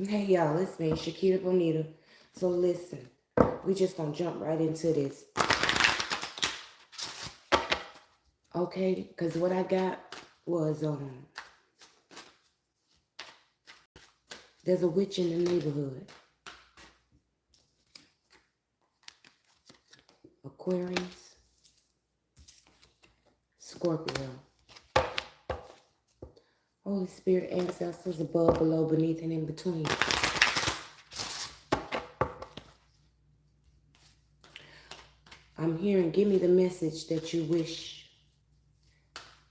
Hey y'all, it's me, Shakita Bonita. So listen, we just gonna jump right into this. Okay, because what I got was there's a witch in the neighborhood. Aquarius, Scorpio. Holy Spirit, ancestors above, below, beneath, and in between. I'm hearing, give me the message that you wish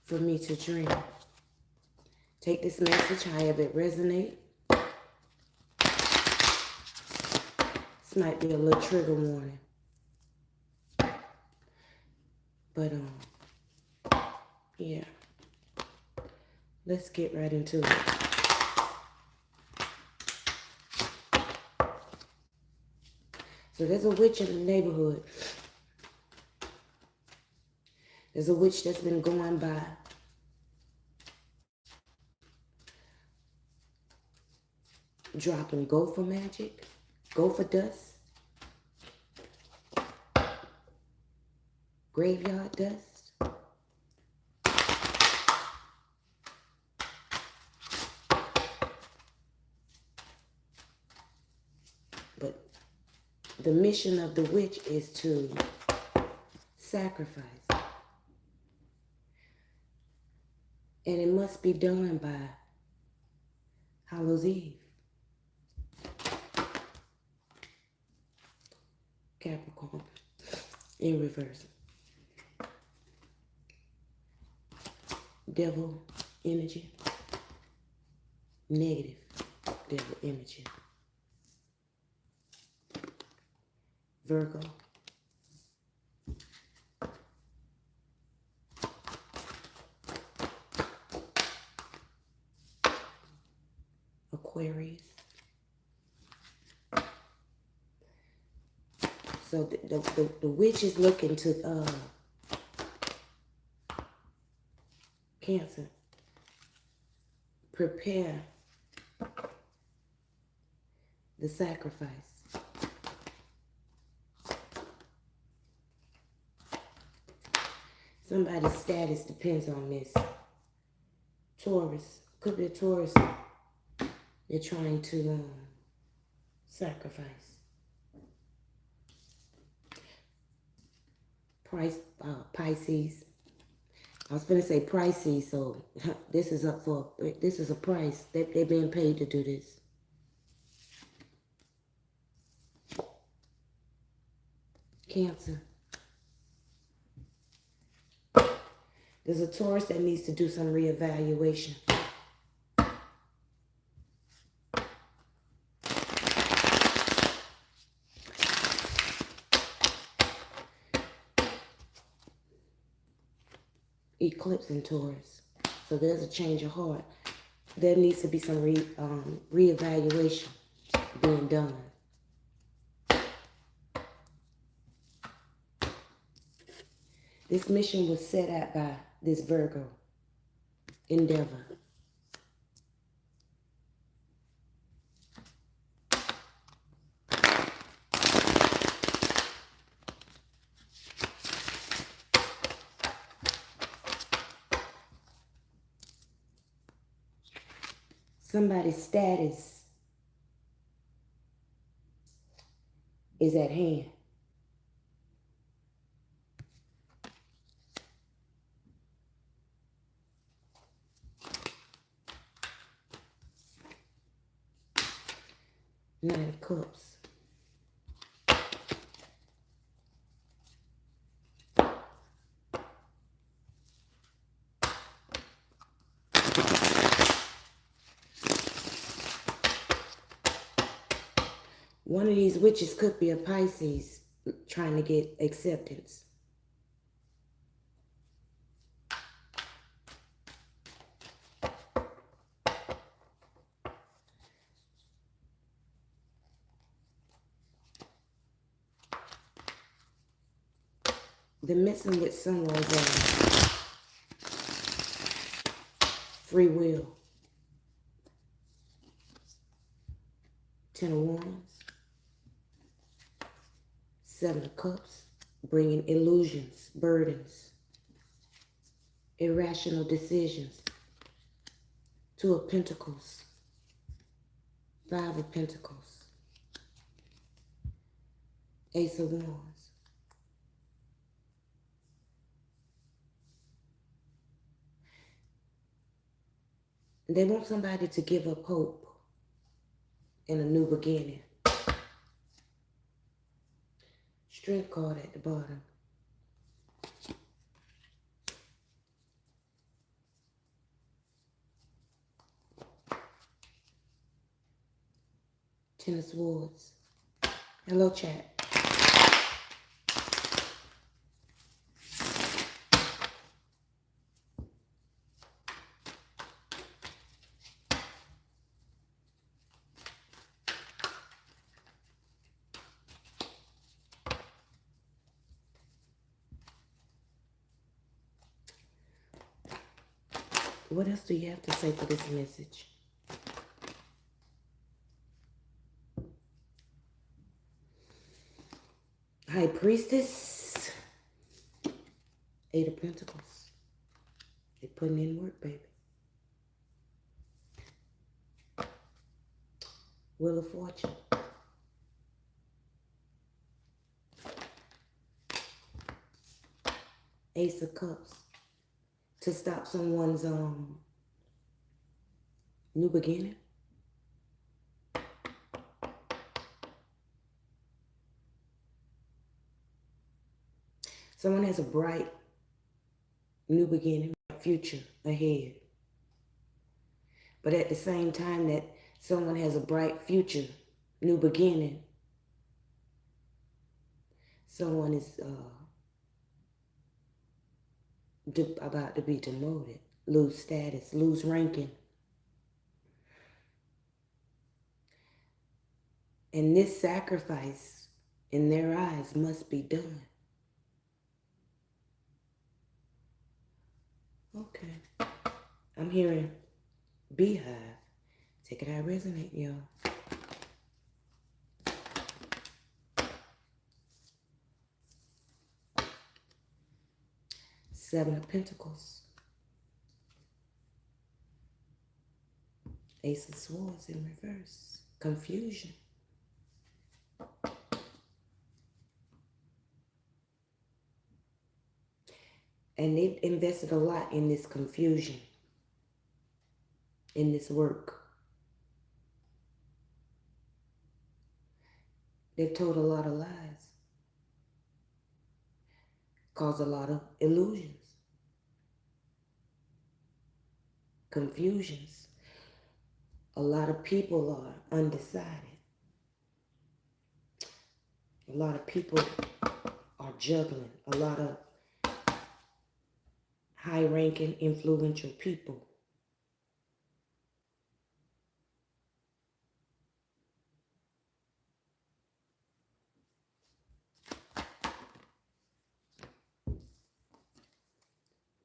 for me to dream. Take this message however it resonates. This might be a little trigger warning. But yeah. Let's get right into it. So there's a witch in the neighborhood. There's a witch that's been going by. Dropping gopher magic, gopher dust, graveyard dust. But the mission of the witch is to sacrifice. And it must be done by Hallows Eve. Capricorn in reverse. Devil energy. Negative devil energy. Virgo. Aquarius. So the witch is looking to Cancer. Prepare the sacrifice. Somebody's status depends on this. Taurus. Could be a Taurus. They're trying to sacrifice. Pisces. I was going to say Pisces, so this is a price. They're being paid to do this. Cancer. There's a Taurus that needs to do some reevaluation. Eclipse in Taurus. So there's a change of heart. There needs to be some reevaluation being done. This mission was set out by this Virgo endeavor. Somebody's status is at hand. Knight of Cups. One of these witches could be a Pisces trying to get acceptance. They're messing with someone's free will. Ten of Wands. Seven of Cups. Bringing illusions, burdens, irrational decisions. Two of Pentacles. Five of Pentacles. Ace of Wands. They want somebody to give up hope in a new beginning. Strength card at the bottom. Ten of Swords. Hello, chat. What else do you have to say for this message? High Priestess. Eight of Pentacles. They putting in work, baby. Wheel of Fortune. Ace of Cups. To stop someone's new beginning. Someone has a bright new beginning, future ahead. But at the same time that someone has a bright future, new beginning, someone is about to be demoted, lose status, lose ranking. And this sacrifice in their eyes must be done. Okay. I'm hearing Beehive. Take it how it resonate, y'all. Seven of Pentacles. Ace of Swords in reverse. Confusion. And they've invested a lot in this confusion, in this work. They've told a lot of lies, caused a lot of illusions, confusions. A lot of people are undecided. A lot of people are juggling. A lot of high-ranking, influential people.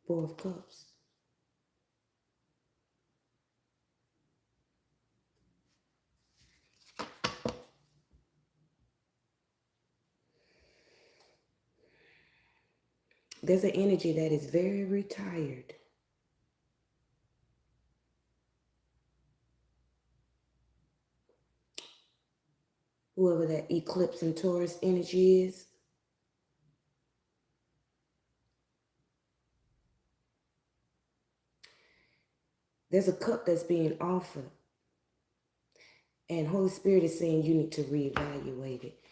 Four of Cups. There's an energy that is very retired. Whoever that eclipse and Taurus energy is. There's a cup that's being offered. And Holy Spirit is saying you need to reevaluate it.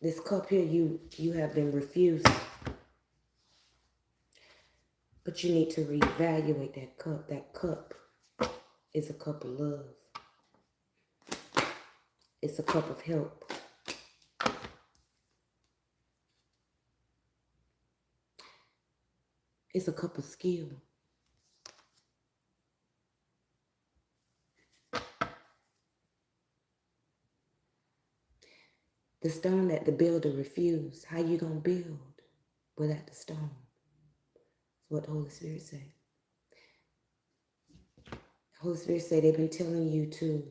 This cup here, you have been refusing. But you need to reevaluate that cup. That cup is a cup of love. It's a cup of help. It's a cup of skill. The stone that the builder refused. How you gonna build without the stone? That's what the Holy Spirit said. Holy Spirit say they've been telling you to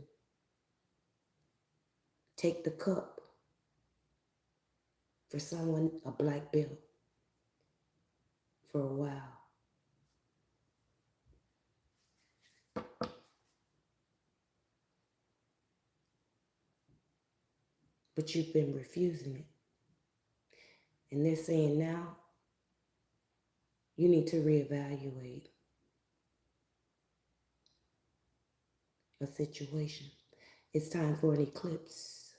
take the cup for someone, a black belt, for a while. But you've been refusing it. And they're saying now you need to reevaluate a situation. It's time for an eclipse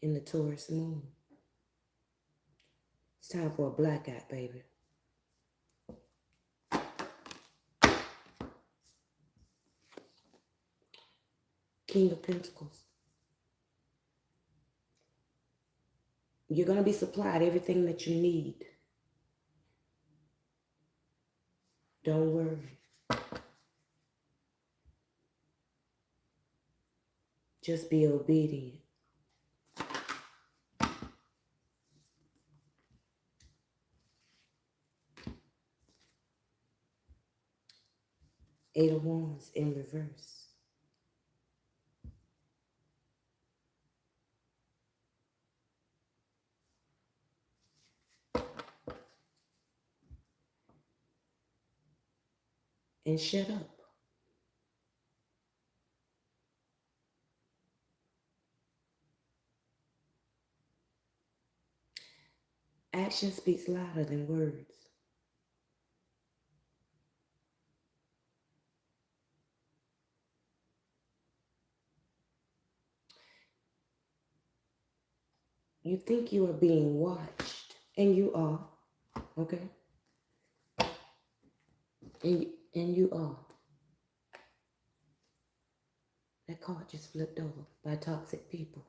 in the Taurus moon. It's time for a blackout, baby. King of Pentacles. You're going to be supplied everything that you need. Don't worry. Just be obedient. Eight of Wands in reverse. And shut up. Action speaks louder than words. You think you are being watched, and you are, okay? And you are. That card just flipped over by toxic people.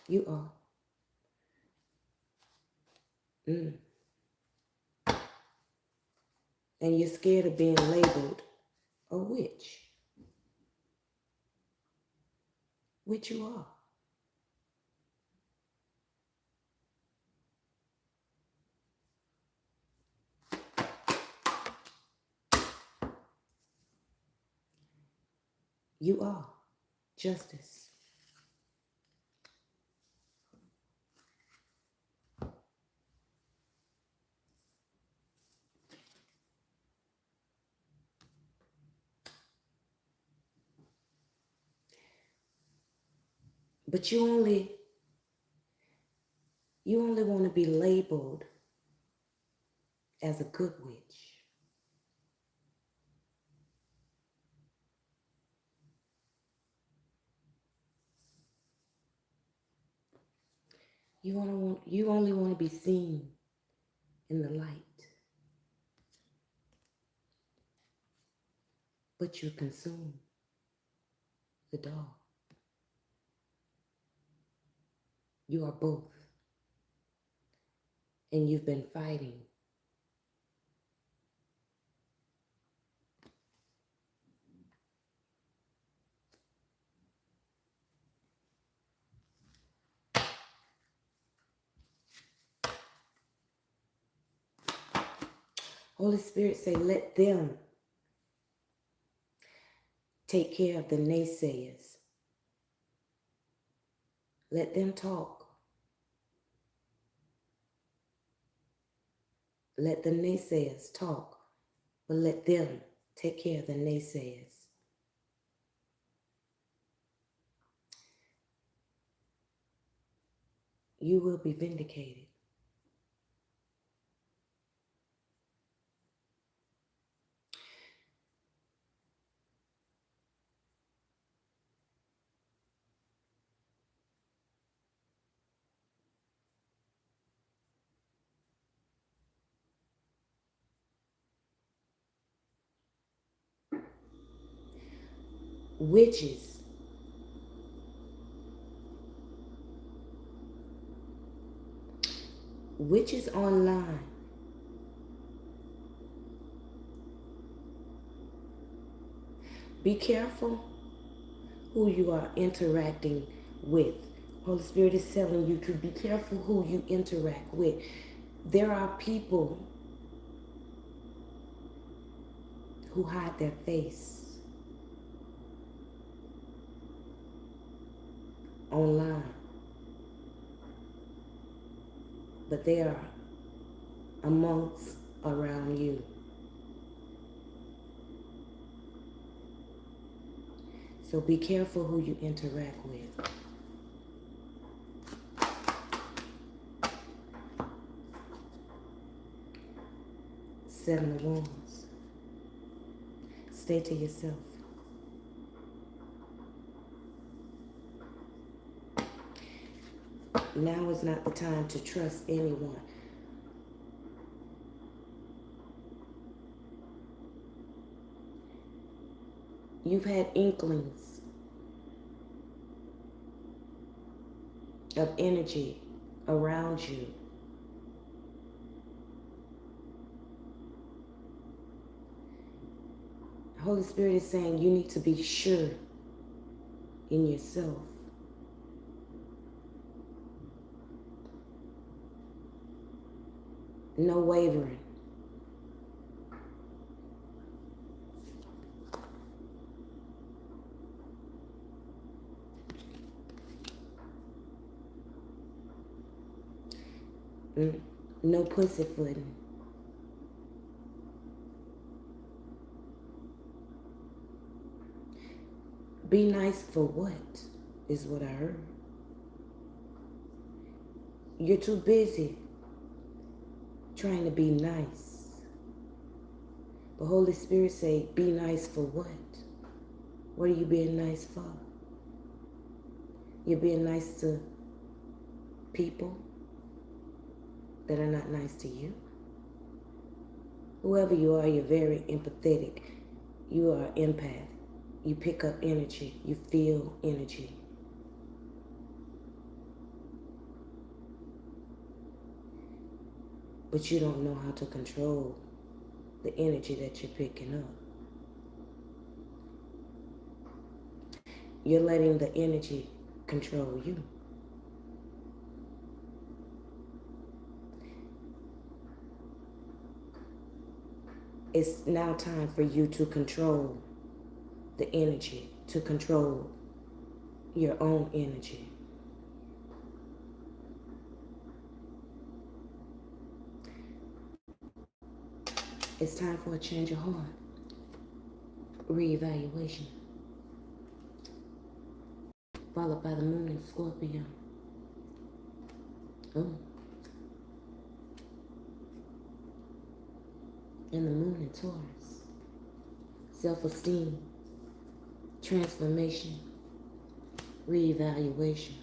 You are. And you're scared of being labeled a witch. Which you are. You are. Justice. But you only want to be labeled as a good witch. You only want to be seen in the light. But you consume the dark. You are both. And you've been fighting. Holy Spirit say, let them take care of the naysayers. Let them talk. Let the naysayers talk, but let them take care of the naysayers. You will be vindicated. Witches. Witches online. Be careful who you are interacting with. Holy Spirit is telling you to be careful who you interact with. There are people who hide their face online, but they are amongst around you. So be careful who you interact with. Seven of Wands. Stay to yourself. Now is not the time to trust anyone. You've had inklings of energy around you. Holy Spirit is saying you need to be sure in yourself. No wavering. No pussyfooting. Be nice for what, is what I heard. You're too busy trying to be nice. But Holy Spirit say, be nice for what? What are you being nice for? You're being nice to people that are not nice to you. Whoever you are, you're very empathetic. You are an empath. You pick up energy. You feel energy. But you don't know how to control the energy that you're picking up. You're letting the energy control you. It's now time for you to control the energy, to control your own energy. It's time for a change of heart. Reevaluation. Followed by the moon in Scorpio. Oh. And the moon in Taurus. Self-esteem. Transformation. Reevaluation.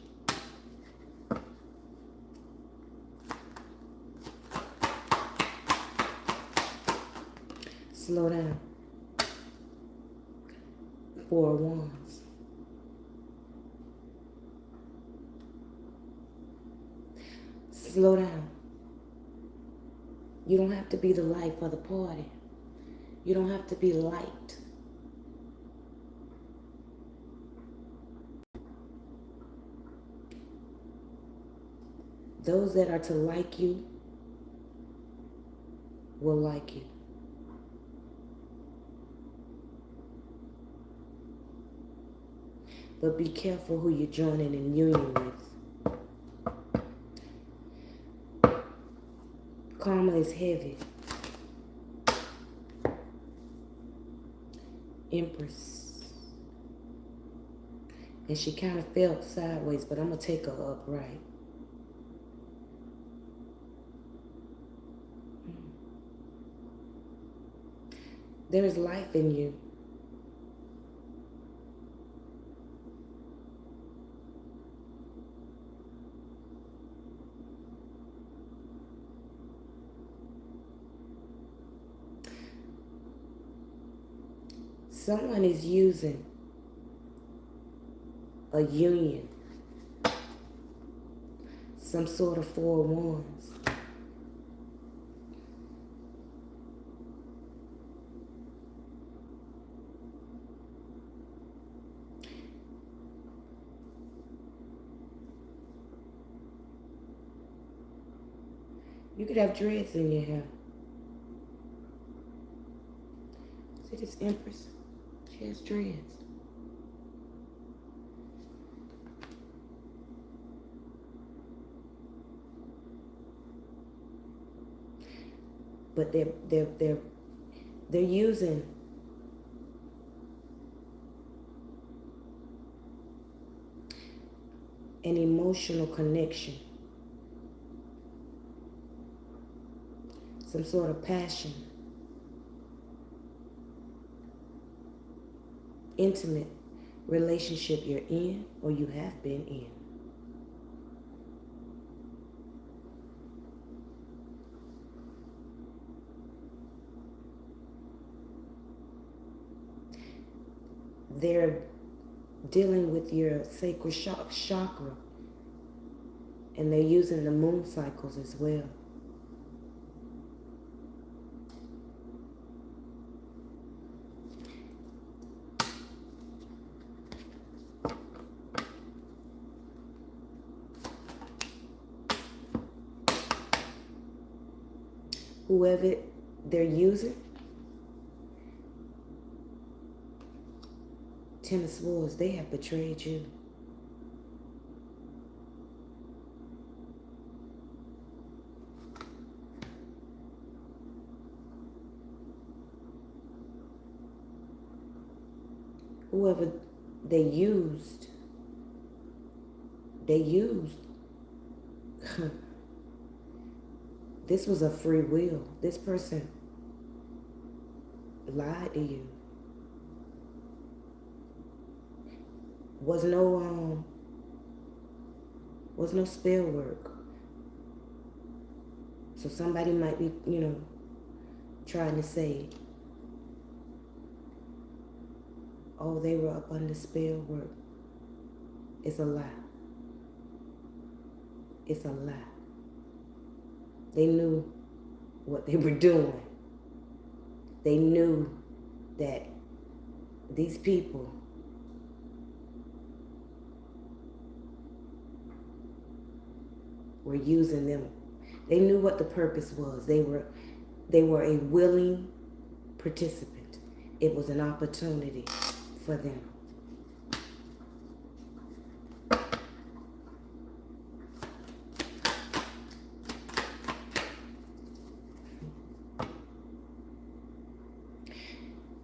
Slow down. Four of Wands. Slow down. You don't have to be the life of the party. You don't have to be liked. Those that are to like you will like you. But be careful who you're joining in union with. Karma is heavy. Empress. And she kind of felt sideways, but I'm going to take her upright. There is life in you. Someone is using a union, some sort of Four of Wands. You could have dreads in your hair. this Empress. She has dreads. But they're using an emotional connection, some sort of passion, intimate relationship you're in or you have been in. They're dealing with your sacral chakra, and they're using the moon cycles as well. Whoever they're using, Ten of Swords, they have betrayed you. Whoever they used, this was a free will. This person lied to you. Was no spell work. So somebody might be, trying to say, oh, they were up under spell work. It's a lie. It's a lie. They knew what they were doing. They knew that these people were using them. They knew what the purpose was. They were a willing participant. It was an opportunity for them.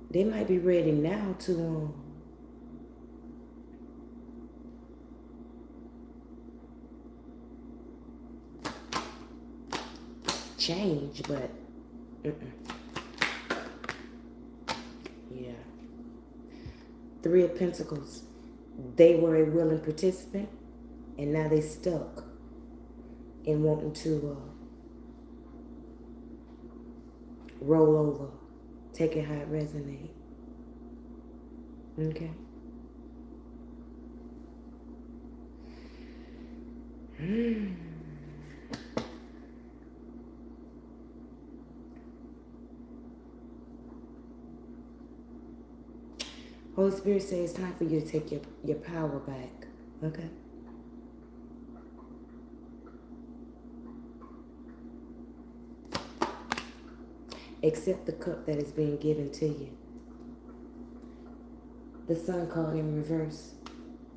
They might be ready now to change, but yeah. Three of Pentacles. They were a willing participant, and now they stuck in wanting to roll over. Take it how it resonates. Okay. Holy Spirit says it's time for you to take your power back. Okay? Accept the cup that is being given to you. The Sun card in reverse.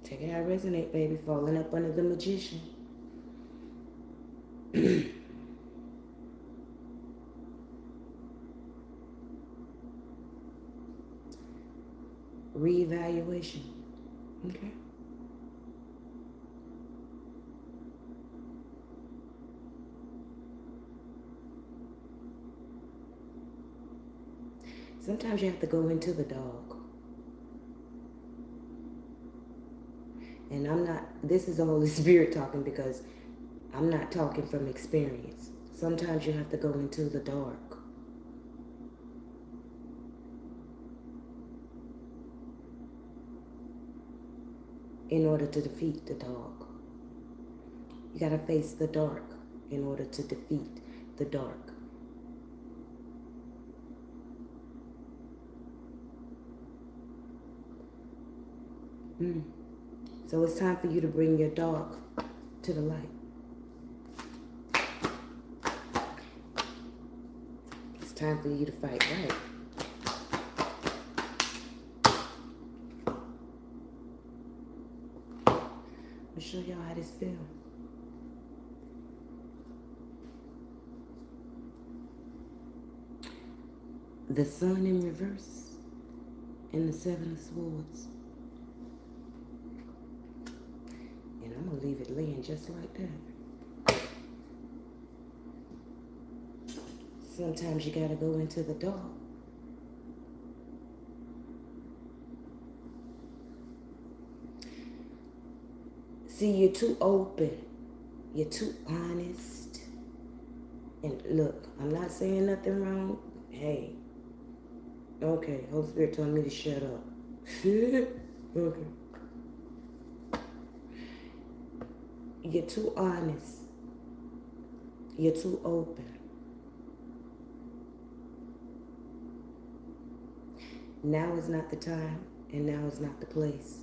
Take it how it resonates, baby. Falling up under the Magician. Reevaluation. Okay? Sometimes you have to go into the dark. And this is the Holy Spirit talking, because I'm not talking from experience. Sometimes you have to go into the dark. In order to defeat the dark. You gotta face the dark in order to defeat the dark. So it's time for you to bring your dark to the light. It's time for you to fight right. I'll show y'all how this feels. The Sun in reverse and the Seven of Swords. And I'm going to leave it laying just like that. Sometimes you got to go into the dark. See, you're too open. You're too honest. And look, I'm not saying nothing wrong. Hey. Okay, Holy Spirit told me to shut up. Okay. You're too honest. You're too open. Now is not the time, and now is not the place.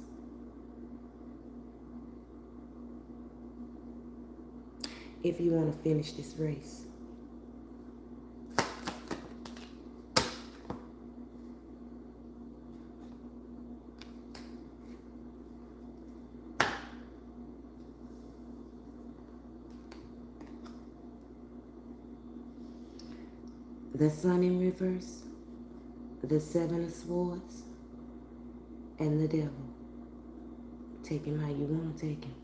If you want to finish this race. The Sun in reverse, the Seven of Swords, and the Devil. Take him how you want to take him.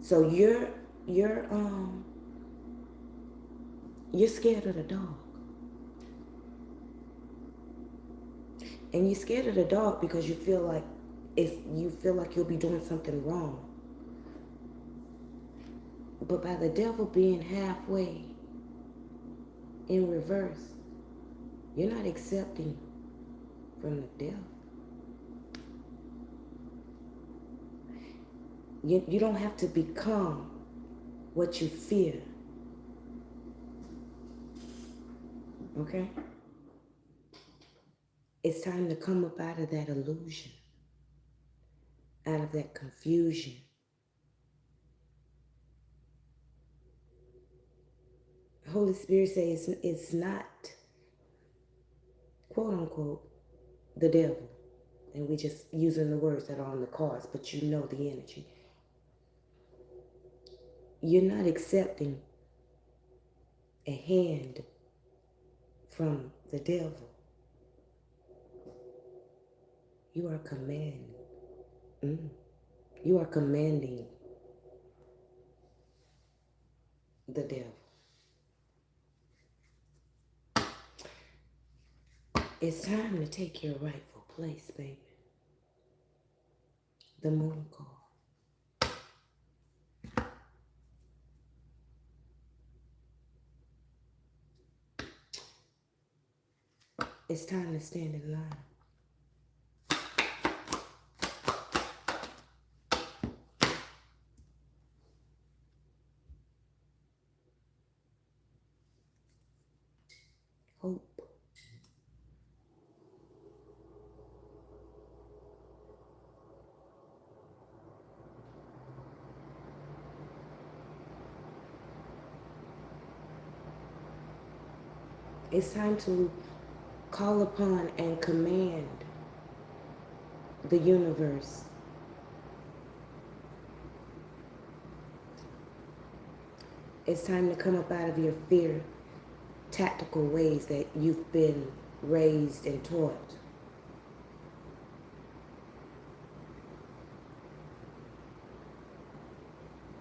So you're scared of the dark. And you're scared of the dark because you feel like you'll be doing something wrong. But by the devil being halfway in reverse, you're not accepting from the devil. You don't have to become what you fear. Okay? It's time to come up out of that illusion, out of that confusion. Holy Spirit says it's not, quote unquote, the devil. And we just using the words that are on the cards, but you know the energy. You're not accepting a hand from the devil. You are commanding. You are commanding the devil. It's time to take your rightful place, baby. The Moon card. It's time to stand in line. Hope. It's time to call upon and command the universe. It's time to come up out of your fear, tactical ways that you've been raised and taught.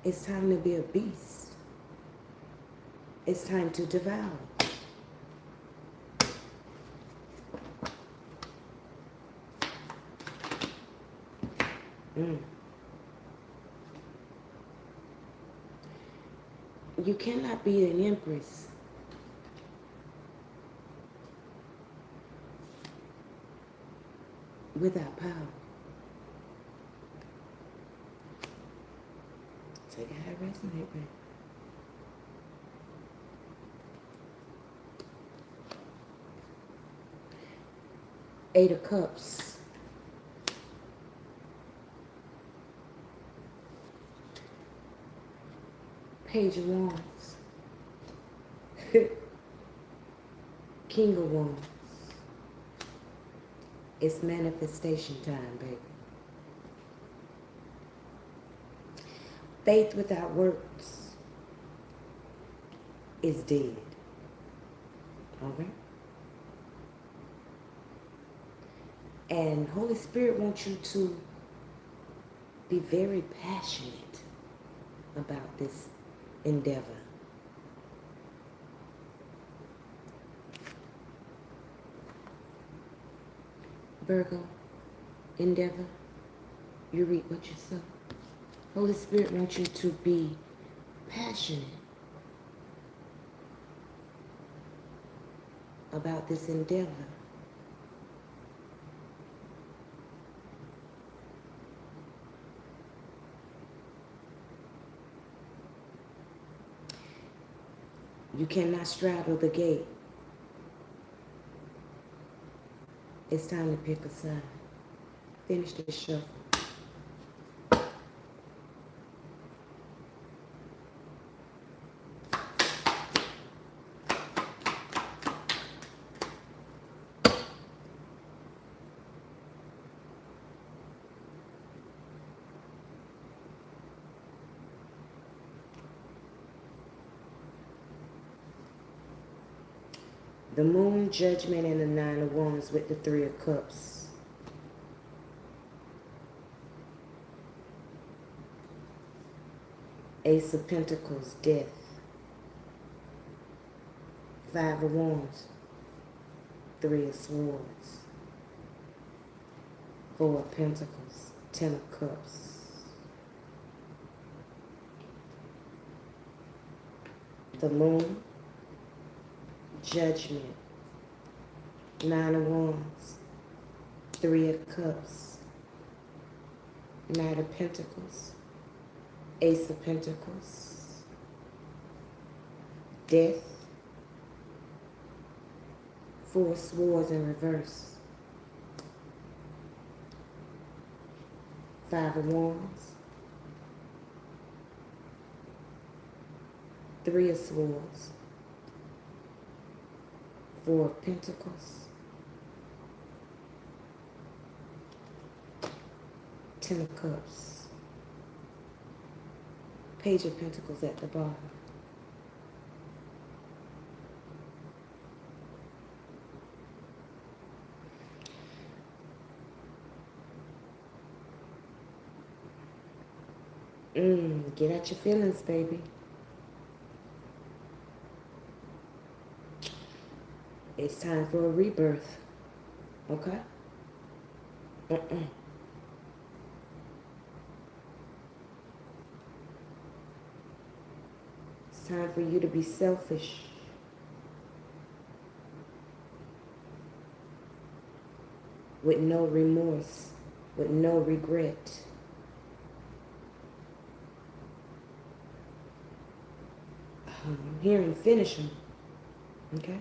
It's time to be a beast. It's time to devour. You cannot be an empress without power. Take it how it resonates, baby. Eight of Cups. Page of Wands. King of Wands. It's manifestation time, baby. Faith without works is dead. Okay? And Holy Spirit wants you to be very passionate about this endeavor. Virgo, endeavor, you reap what you sow. Holy Spirit wants you to be passionate about this endeavor. You cannot straddle the gate. It's time to pick a side. Finish the shuffle. The Moon, Judgment, and the Nine of Wands with the Three of Cups. Ace of Pentacles, Death. Five of Wands, Three of Swords. Four of Pentacles, Ten of Cups. The Moon, Judgment, Nine of Wands, Three of Cups, Knight of Pentacles, Ace of Pentacles, Death, Four of Swords in reverse, Five of Wands, Three of Swords, Four of Pentacles, Ten of Cups, Page of Pentacles at the bottom. Get out your feelings, baby. It's time for a rebirth. Okay? It's time for you to be selfish. With no remorse. With no regret. I'm hearing finish them. Okay?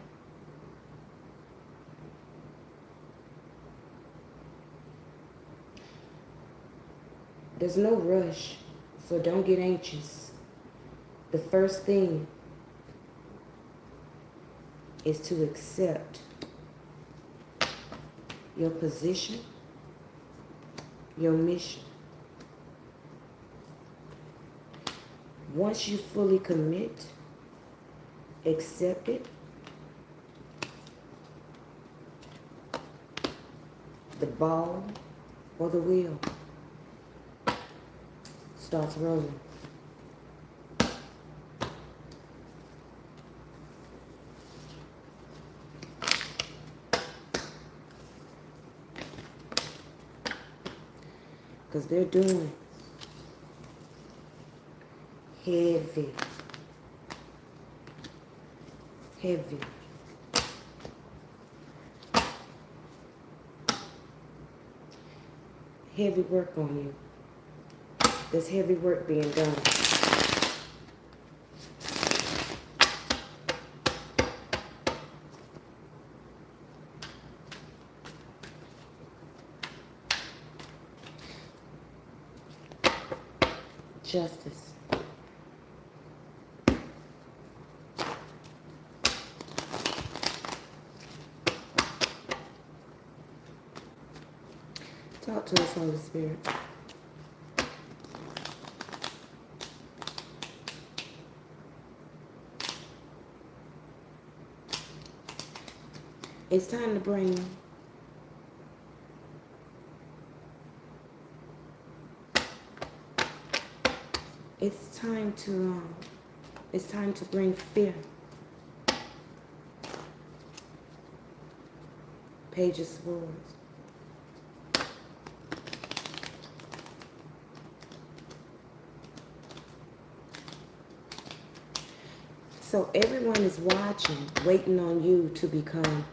There's no rush, so don't get anxious. The first thing is to accept your position, your mission. Once you fully commit, accept it, the ball or the wheel starts rolling. Because they're doing heavy work on you. There's heavy work being done. Justice. Talk to us, Holy Spirit. It's time to bring it's time to bring fear. Page of Swords. So everyone is watching, waiting on you to become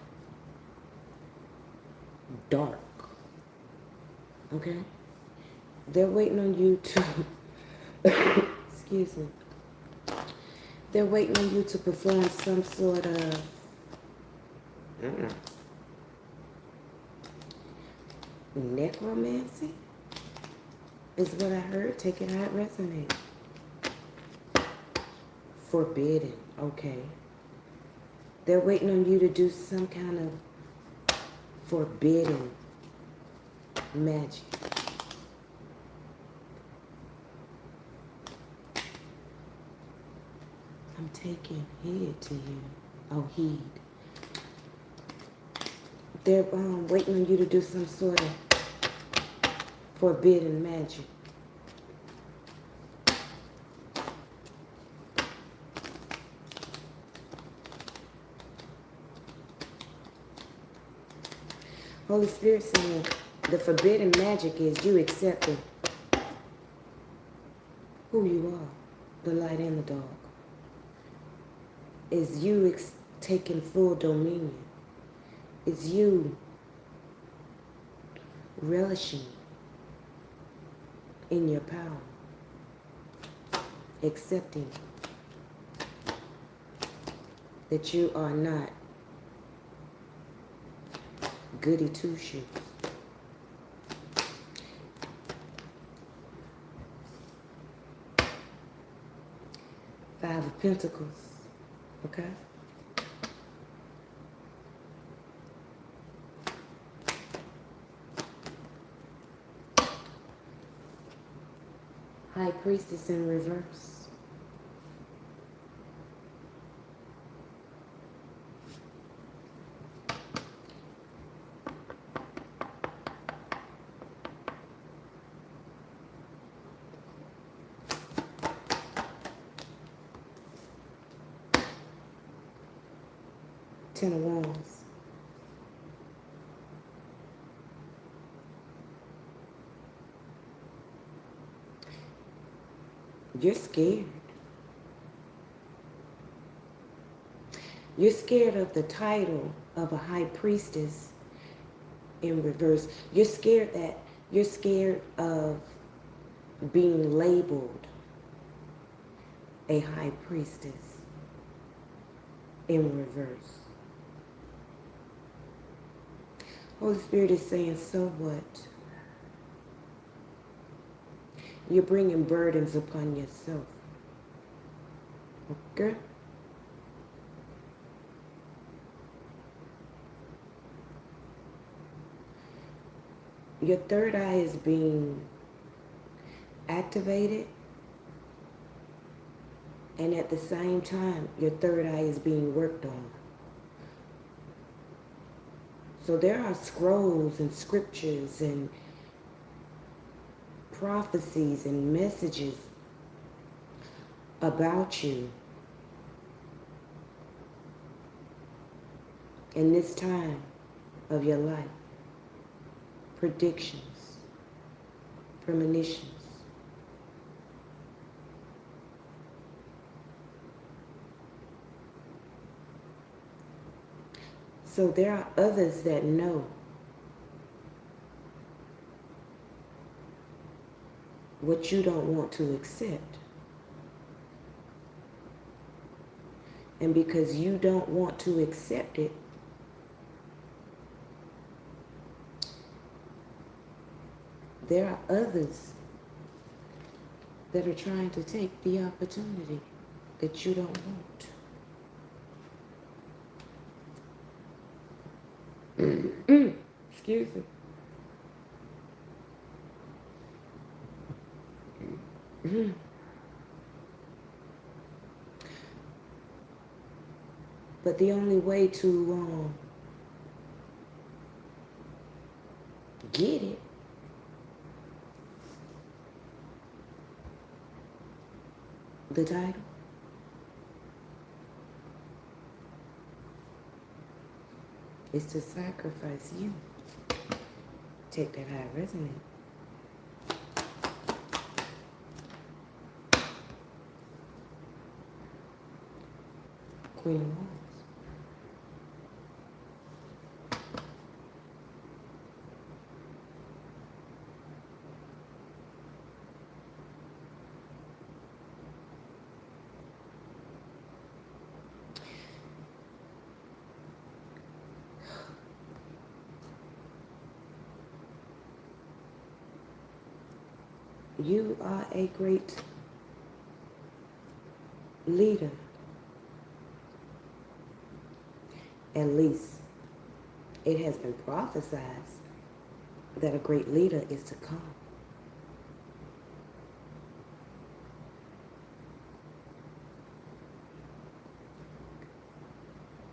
dark. Okay? They're waiting on you to, excuse me. They're waiting on you to perform some sort of necromancy, is what I heard. Take it how it resonates. Forbidden. Okay. They're waiting on you to do some kind of forbidden magic. I'm taking heed to you. Oh, heed. They're waiting on you to do some sort of forbidden magic. Holy Spirit saying the forbidden magic is you accepting who you are, the light and the dark. Is you taking full dominion. Is you relishing in your power. Accepting that you are not goody two-shoes. Five of Pentacles. Okay? High Priestess in reverse. Ten of Wands. You're scared. You're scared of the title of a high priestess in reverse. You're scared of being labeled a high priestess in reverse. Holy Spirit is saying, so what? You're bringing burdens upon yourself. Okay? Your third eye is being activated, and at the same time, your third eye is being worked on. So there are scrolls and scriptures and prophecies and messages about you in this time of your life. Predictions, premonitions. So there are others that know what you don't want to accept. And because you don't want to accept it, there are others that are trying to take the opportunity that you don't want. Excuse me. Mm. But the only way to get it the title is to sacrifice you. Take that high resonance. Queen of Wands. You are a great leader. At least it has been prophesied that a great leader is to come.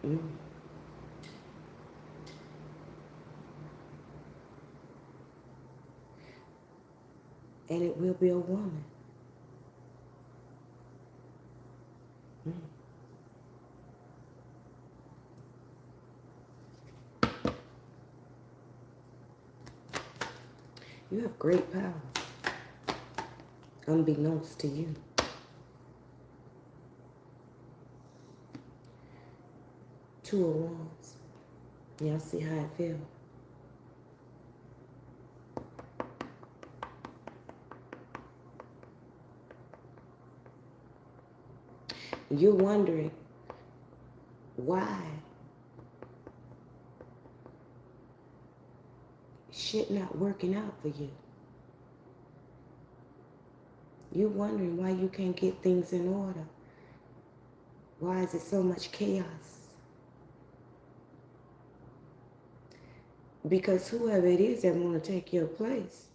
Mm. And it will be a woman. Mm. You have great power, unbeknownst to you. Two of Wands. Y'all see how it feels. You're wondering why shit not working out for you. You're wondering why you can't get things in order. Why is it so much chaos? Because whoever it is that want to take your place,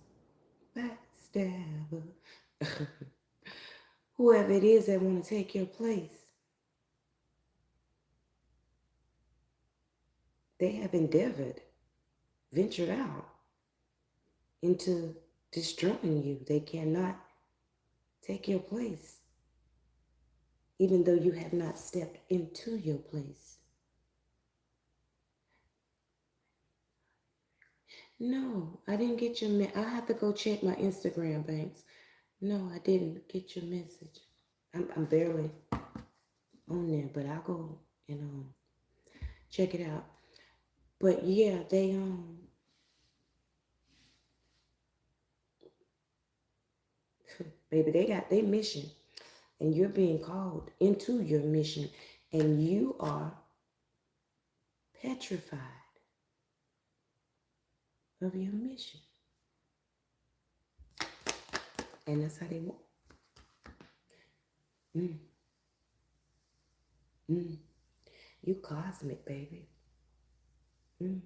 backstabber, whoever it is that want to take your place, they have ventured out into destroying you. They cannot take your place, even though you have not stepped into your place. No, I didn't get your I have to go check my Instagram, Banks. No, I didn't get your message. I'm barely on there, but I'll go and check it out. But yeah, they baby, they got their mission, and you're being called into your mission, and you are petrified of your mission. And that's how they want. Mm. Mm. You cosmic, baby. Mm.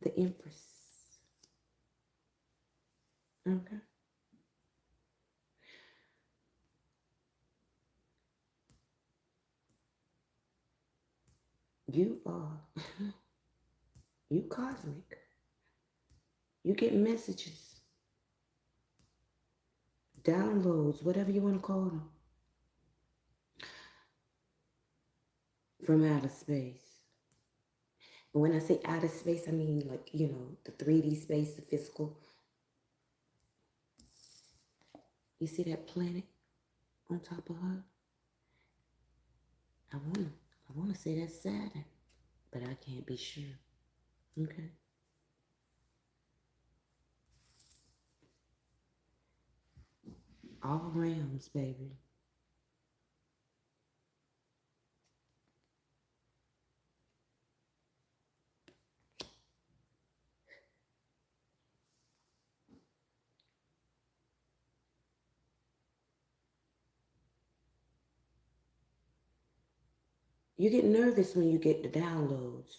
The Empress. Okay. You are, you cosmic. You get messages, downloads, whatever you want to call them, from outer space. And when I say outer space, I mean like, the 3D space, the physical. You see that planet on top of her? I wanna say that's Saturn, but I can't be sure. Okay. All realms, baby. You get nervous when you get the downloads,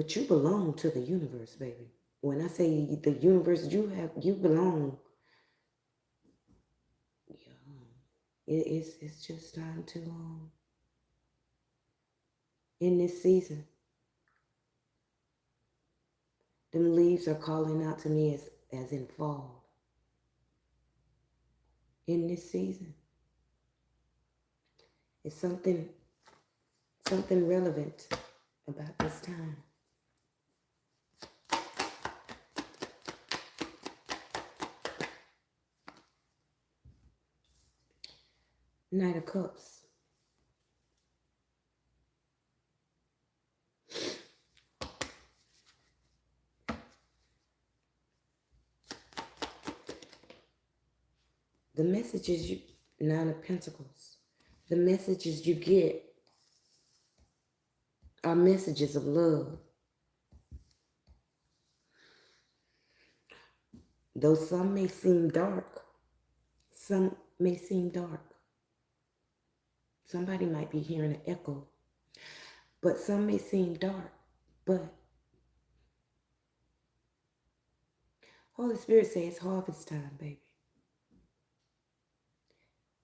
But you belong to the universe, baby. When I say the universe, you belong. Yeah. It's just time to in this season. Them leaves are calling out to me as in fall. In this season. It's something relevant about this time. Knight of Cups. The messages you, Nine of Pentacles. The messages you get are messages of love. Though some may seem dark, some may seem dark. Somebody might be hearing an echo. But some may seem dark. But Holy Spirit says it's harvest time, baby.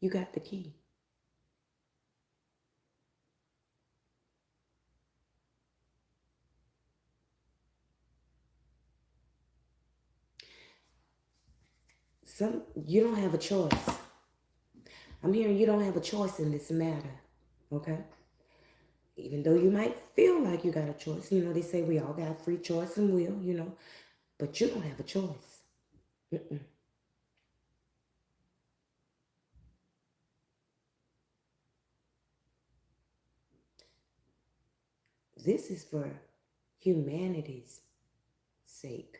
You got the key. You don't have a choice. I'm hearing you don't have a choice in this matter, okay? Even though you might feel like you got a choice. You know, they say we all got free choice and will, you know. But you don't have a choice. Mm-mm. This is for humanity's sake.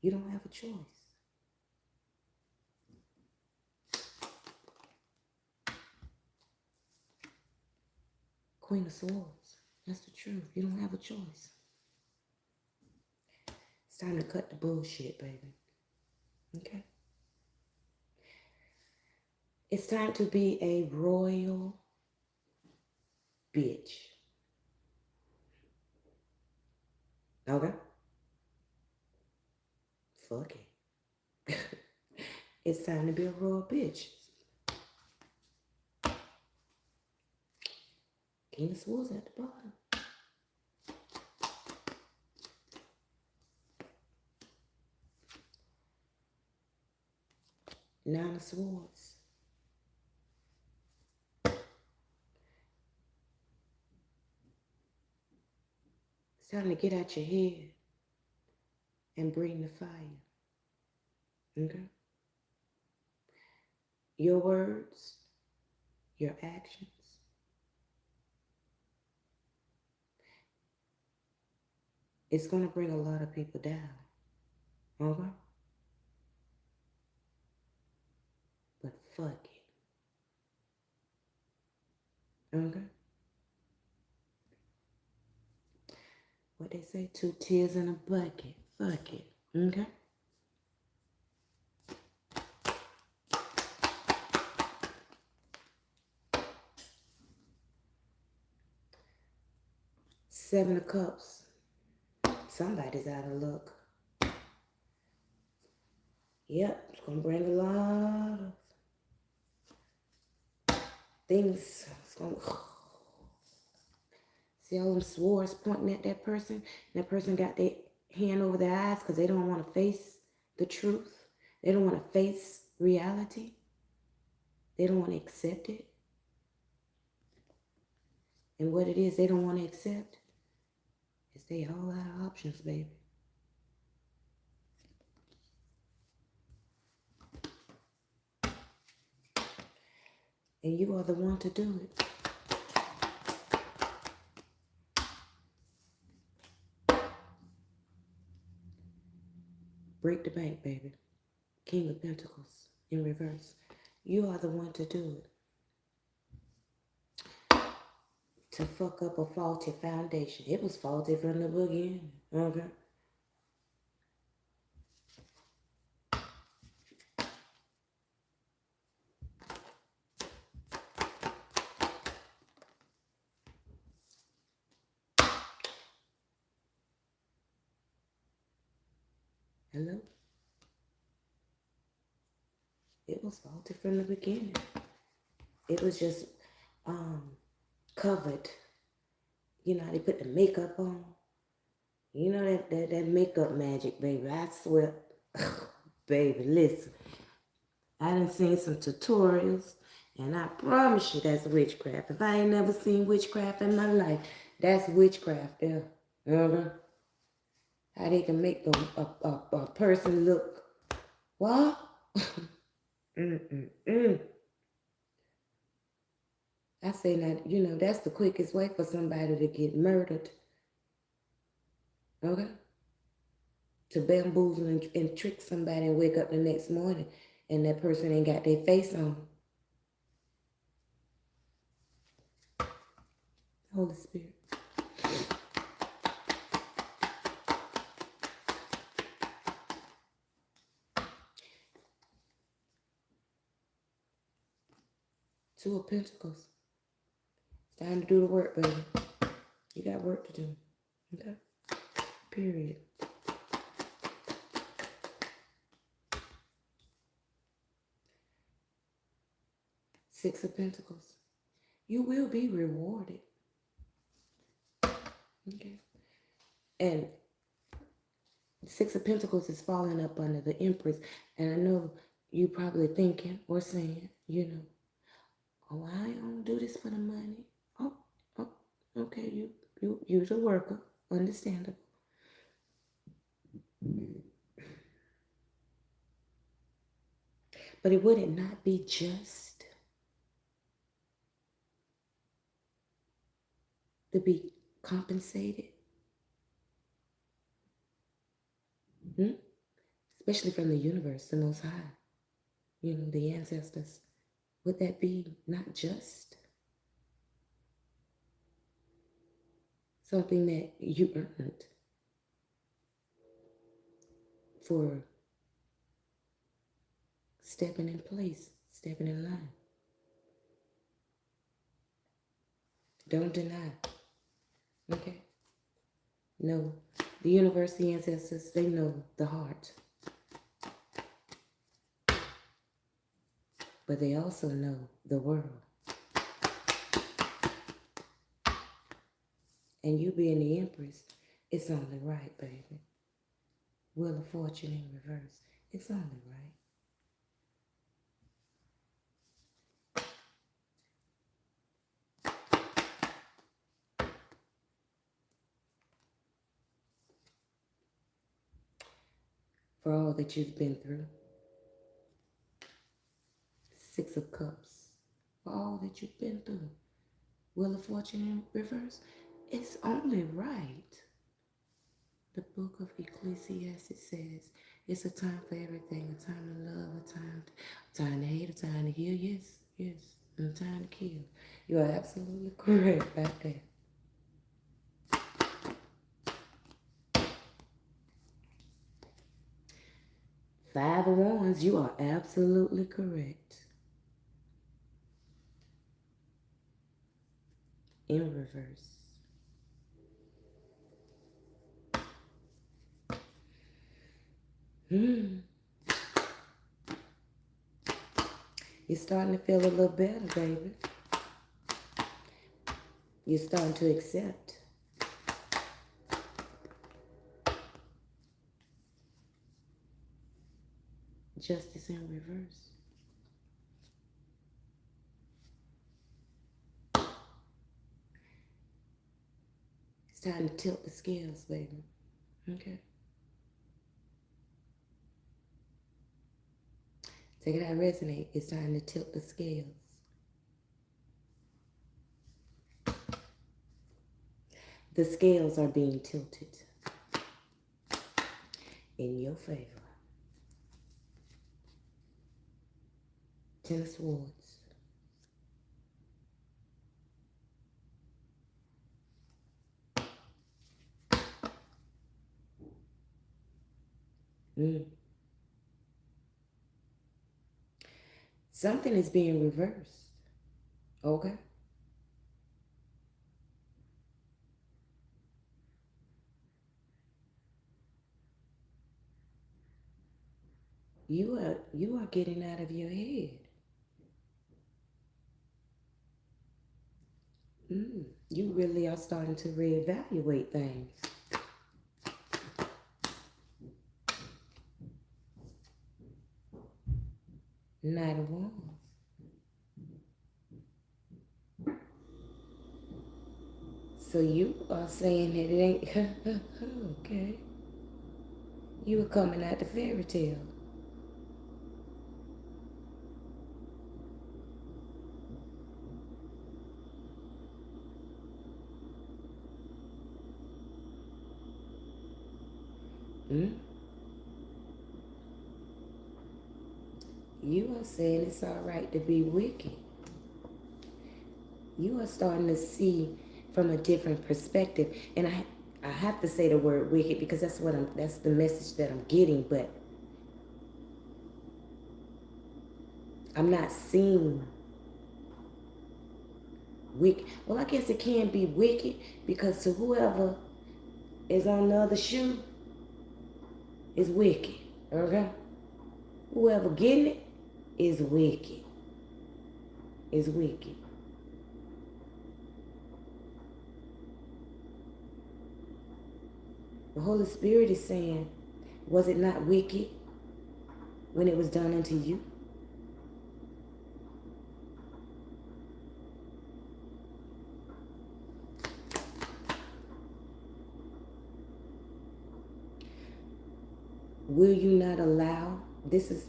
You don't have a choice. Queen of Swords. That's the truth. You don't have a choice. It's time to cut the bullshit, baby. Okay? It's time to be a royal bitch. Okay? Fuck it. It's time to be a royal bitch. King of Swords at the bottom. Nine of Swords. It's time to get out your head and bring the fire. Okay? Your words, your actions. It's going to bring a lot of people down. Okay? But fuck it. Okay? What they say, 2 tears in a bucket. Fuck it. Okay? Seven of Cups. Somebody's out of luck. Yep, it's going to bring a lot of things. It's going to... See all them swords pointing at that person? And that person got their hand over their eyes because they don't want to face the truth. They don't want to face reality. They don't want to accept it. And what it is they don't want to accept is they all out of options, baby. And you are the one to do it. Break the bank, baby. King of Pentacles in reverse. You are the one to do it. To fuck up a faulty foundation. It was faulty from the beginning. Okay? Hello? It was faulty from the beginning. It was just covered. You know, they put the makeup on. You know that makeup magic, baby. I swear, baby, listen. I done seen some tutorials, and I promise you that's witchcraft. If I ain't never seen witchcraft in my life, that's witchcraft there. How they can make a person look, what? I say that, you know, that's the quickest way for somebody to get murdered. Okay? To bamboozle and trick somebody and wake up the next morning and that person ain't got their face on. Holy Spirit. Two of Pentacles. It's time to do the work, baby. You got work to do. Okay? Period. Six of Pentacles. You will be rewarded. Okay? And Six of Pentacles is falling up under the Empress. And I know you probably thinking or saying, you know, oh, I don't do this for the money. Oh, okay, you're a worker. Understandable. But it would it not be just to be compensated? Especially from the universe, the Most High, you know, the ancestors. Would that be not just something that you earned for stepping in place, stepping in line? Don't deny. Okay? No. The universe, the ancestors, they know the heart. But they also know the world. And you being the Empress, it's only right, baby. Wheel of Fortune in reverse. It's only right. For all that you've been through. Six of Cups. For all that you've been through. Wheel of Fortune in reverse. It's only right. The book of Ecclesiastes says it's a time for everything. A time to love, a time to hate, a time to heal. Yes, yes. And a time to kill. You are absolutely correct about that. Five of Wands, you are absolutely correct. In reverse. You're starting to feel a little better, baby. You're starting to accept. Justice in reverse. It's time to tilt the scales, baby. Okay? Take it how it resonates. It's time to tilt the scales. The scales are being tilted in your favor. Ten of Swords. Something is being reversed. Okay? You are getting out of your head. You really are starting to reevaluate things. Knight of Wands. So you are saying that it ain't okay. You were coming out the fairy tale. Mm? You are saying it's all right to be wicked. You are starting to see from a different perspective. And I have to say the word wicked because that's the message that I'm getting, but I'm not seeing wicked. Well, I guess it can be wicked because to whoever is on the other shoe is wicked. Okay? Whoever getting it is wicked. Is wicked. The Holy Spirit is saying, was it not wicked when it was done unto you? Will you not allow, this is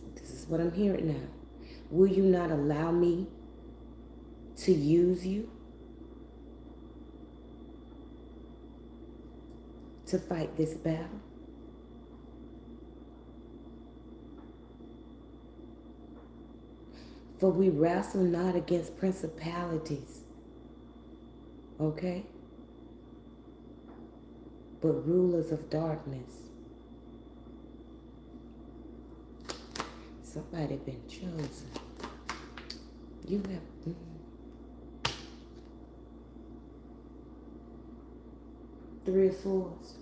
what I'm hearing now. Will you not allow me to use you to fight this battle? For we wrestle not against principalities, okay? But rulers of darkness. Somebody been chosen. You have... Three of Swords.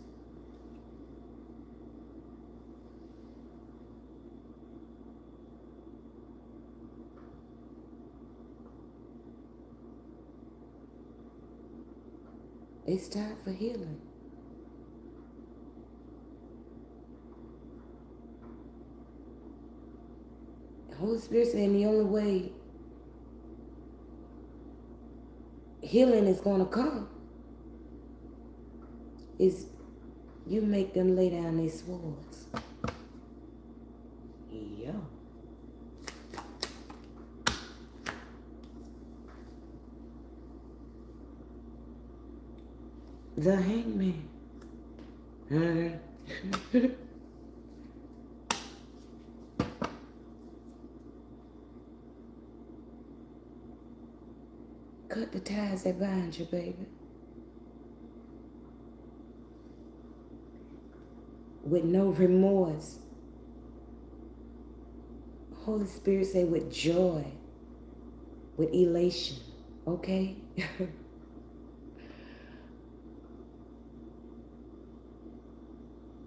It's time for healing. The Holy Spirit saying the only way healing is going to come is you make them lay down their swords. Yeah. The Hangman. Cut the ties that bind you, baby. With no remorse. Holy Spirit say with joy, with elation, okay?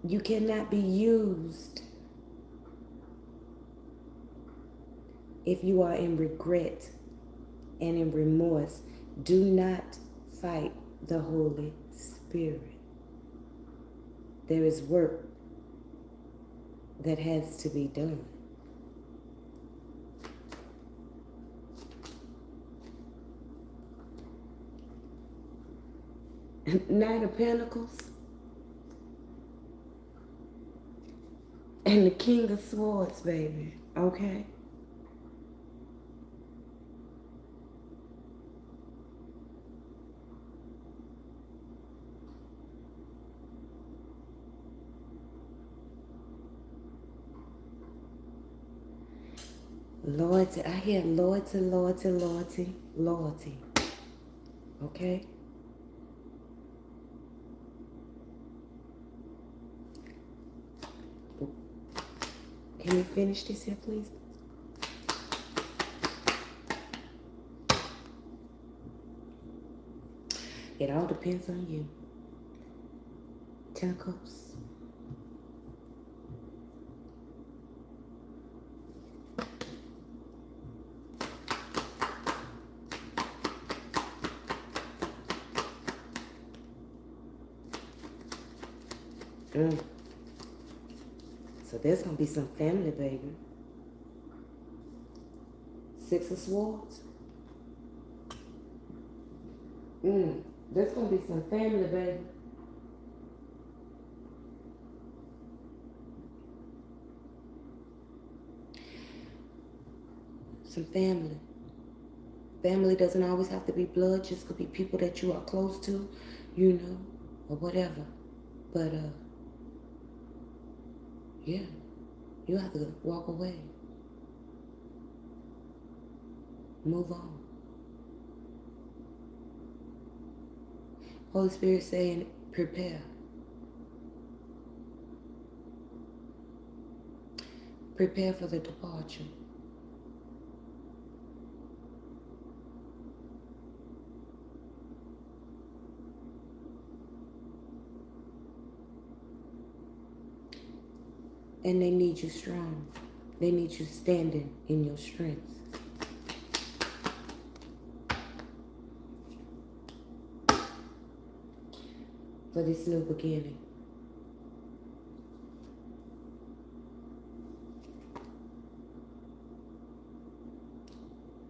You cannot be used if you are in regret and in remorse. Do not fight the Holy Spirit. There is work that has to be done. Knight of Pentacles and the King of Swords, baby. Okay? Loyalty. I hear loyalty, loyalty, loyalty, loyalty. Okay? Can we finish this here, please? It all depends on you. Ten of Cups. Mm. So there's going to be some family, baby. Six of Swords. There's going to be some family, baby. Some family. Family doesn't always have to be blood. Just could be people that you are close to, you know, or whatever. But, yeah, you have to walk away. Move on. Holy Spirit saying, prepare. Prepare for the departure. And they need you strong. They need you standing in your strength. For this new beginning.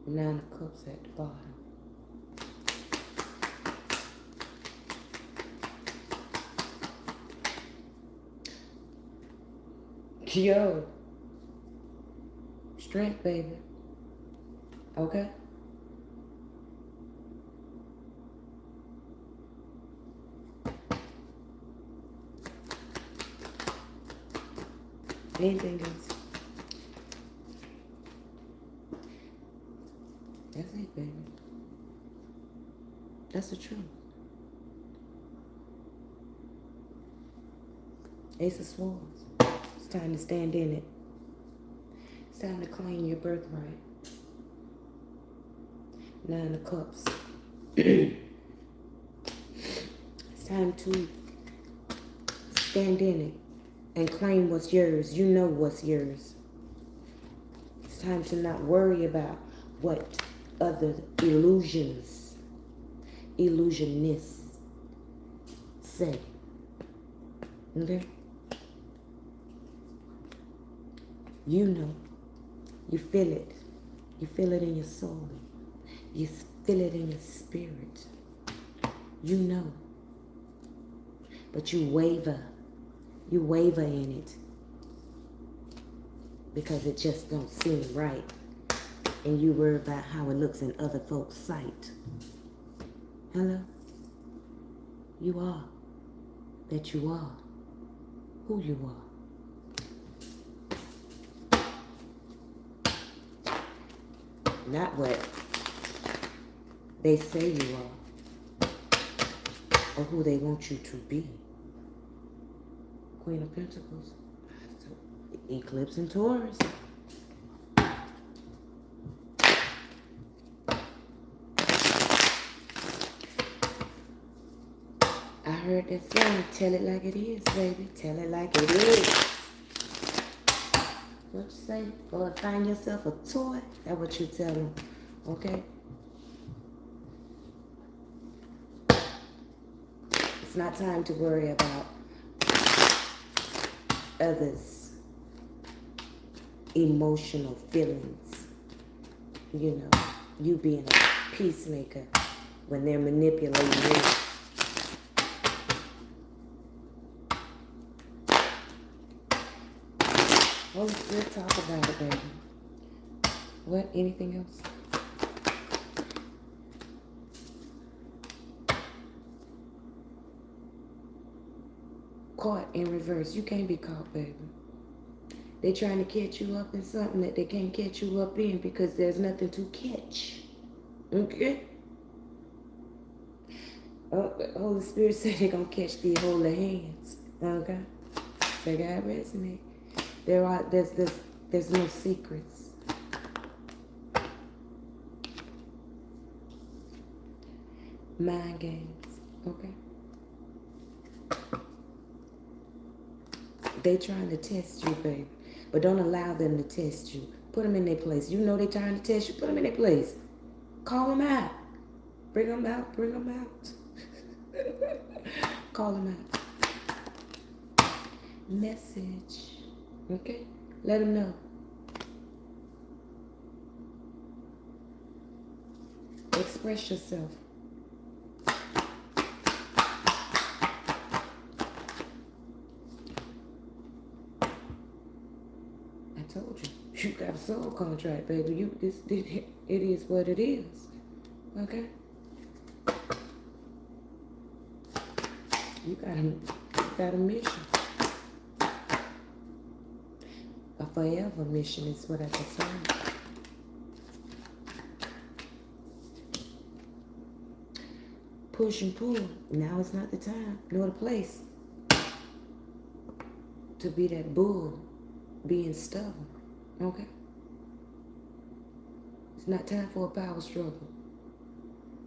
Nine of Cups at the bottom. Yo. Strength, baby. Okay? Anything else? That's it, baby. That's the truth. Ace of Swords. It's time to stand in it. It's time to claim your birthright. Nine of Cups. It's time to stand in it and claim what's yours. You know what's yours. It's time to not worry about what other illusionists say. Okay? You know. You feel it. You feel it in your soul. You feel it in your spirit. You know. But you waver. You waver in it. Because it just don't seem right. And you worry about how it looks in other folks' sight. Hello? You are that you are who you are. Not what they say you are or who they want you to be. Queen of Pentacles. Eclipse and Taurus. I heard that song, tell it like it is, baby. Tell it like it is. What you say? Go and find yourself a toy. That's what you tell them, okay? It's not time to worry about others' emotional feelings. You know, you being a peacemaker when they're manipulating you. Holy Spirit, talk about it, baby. What? Anything else? Caught in reverse. You can't be caught, baby. They're trying to catch you up in something that they can't catch you up in because there's nothing to catch. Okay? Holy Spirit said they're going to catch these holy hands. Okay? They got to resonate. There's no secrets. Mind games. Okay? They trying to test you, baby. But don't allow them to test you. Put them in their place. You know they trying to test you. Put them in their place. Call them out. Bring them out. Bring them out. Call them out. message. Okay? Let them know. Express yourself. I told you. You got a soul contract, baby. It is what it is. Okay? You got a mission. A forever mission is what I can say. Push and pull. Now is not the time nor the place to be that bull being stubborn. Okay? It's not time for a power struggle.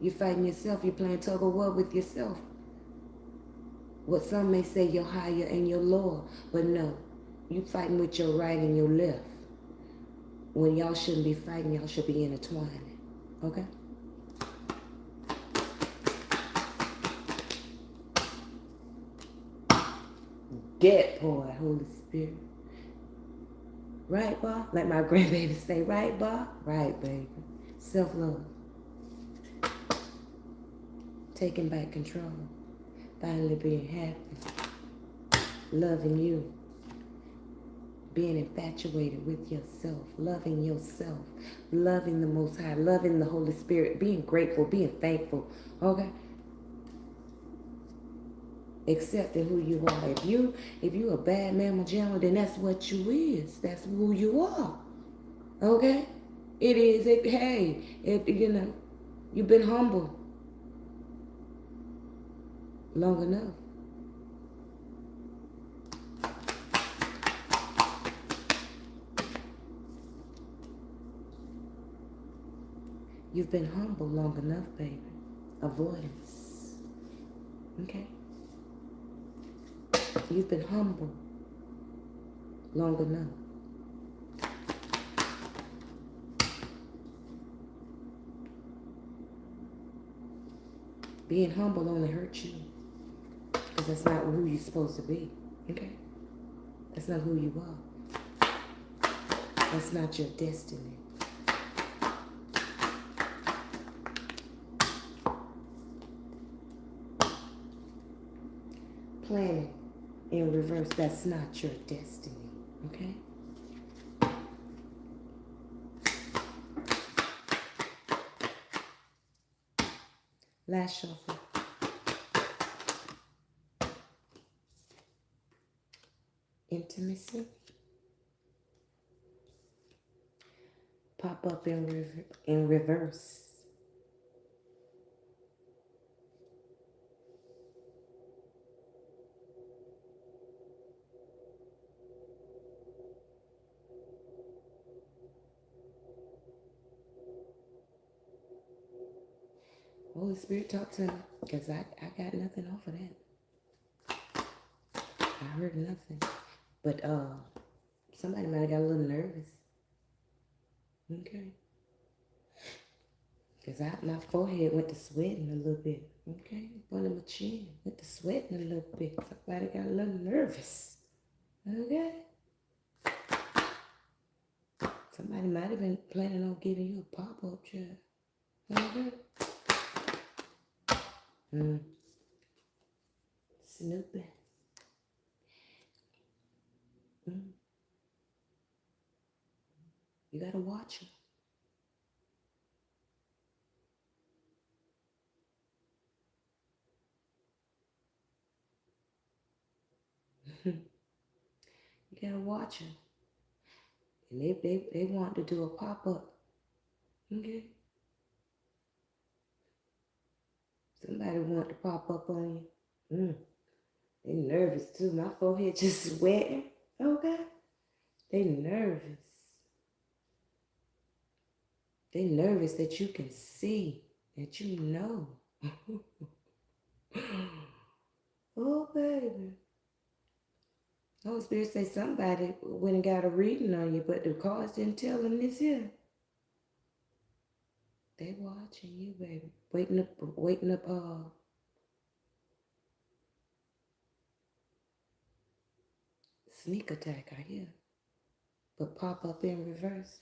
You're fighting yourself. You're playing tug of war with yourself. What some may say you're higher and you're lower, but no. You fighting with your right and your left. When y'all shouldn't be fighting, y'all should be intertwining. Okay? That part, Holy Spirit. Right, Bob? Like my grandbaby say, right, Bob? Right, baby. Self-love. Taking back control. Finally being happy. Loving you. Being infatuated with yourself. Loving yourself. Loving the Most High. Loving the Holy Spirit. Being grateful. Being thankful. Okay? Accepting who you are. If you a bad mamma jamma, then that's what you is. That's who you are. Okay? It is. You've been humble long enough. You've been humble long enough, baby. Avoidance. Okay? You've been humble long enough. Being humble only hurts you. Because that's not who you're supposed to be. Okay? That's not who you are. That's not your destiny. Planning in reverse, that's not your destiny. Okay? Last shuffle. Intimacy. Pop up in reverse. Holy Spirit, talk to me, because I got nothing off of that. I heard nothing. But somebody might have got a little nervous. Okay. Because my forehead went to sweating a little bit. Okay. Under my chin went to sweating a little bit. Somebody got a little nervous. Okay. Somebody might have been planning on giving you a pop-up chair. Okay. Snoopy. You gotta watch them. You gotta watch them. And they want to do a pop-up. Okay. Somebody want to pop up on you. They nervous too. My forehead just sweating. Okay. They nervous. They nervous that you can see, that you know. Oh, baby. Holy Spirit say somebody went and got a reading on you, but the cards didn't tell them this here. They watching you, baby. Waiting up, Sneak attack, I hear. But pop up in reverse.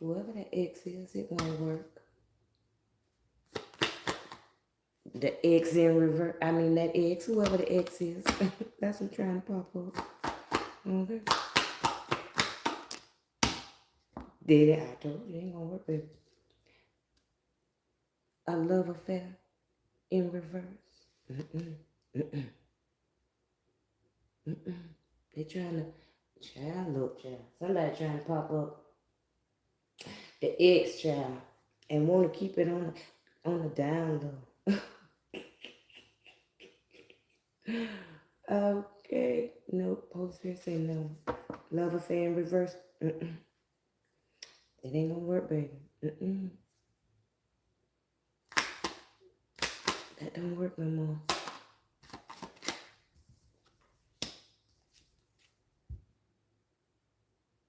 Whoever that X is, it won't work. The X in reverse. I mean that X, whoever the X is. That's what I'm trying to pop up. Okay. Did it? I told you it ain't gonna work, baby. A love affair in reverse. Mm-mm. Mm-mm. Mm-mm. They trying to, child, look, child. Somebody trying to pop up the X, child, and want to keep it on the down low. Okay. Nope. Holy Spirit say no. Love affair in reverse. Mm-mm. It ain't gonna work, baby. Mm-mm. That don't work no more.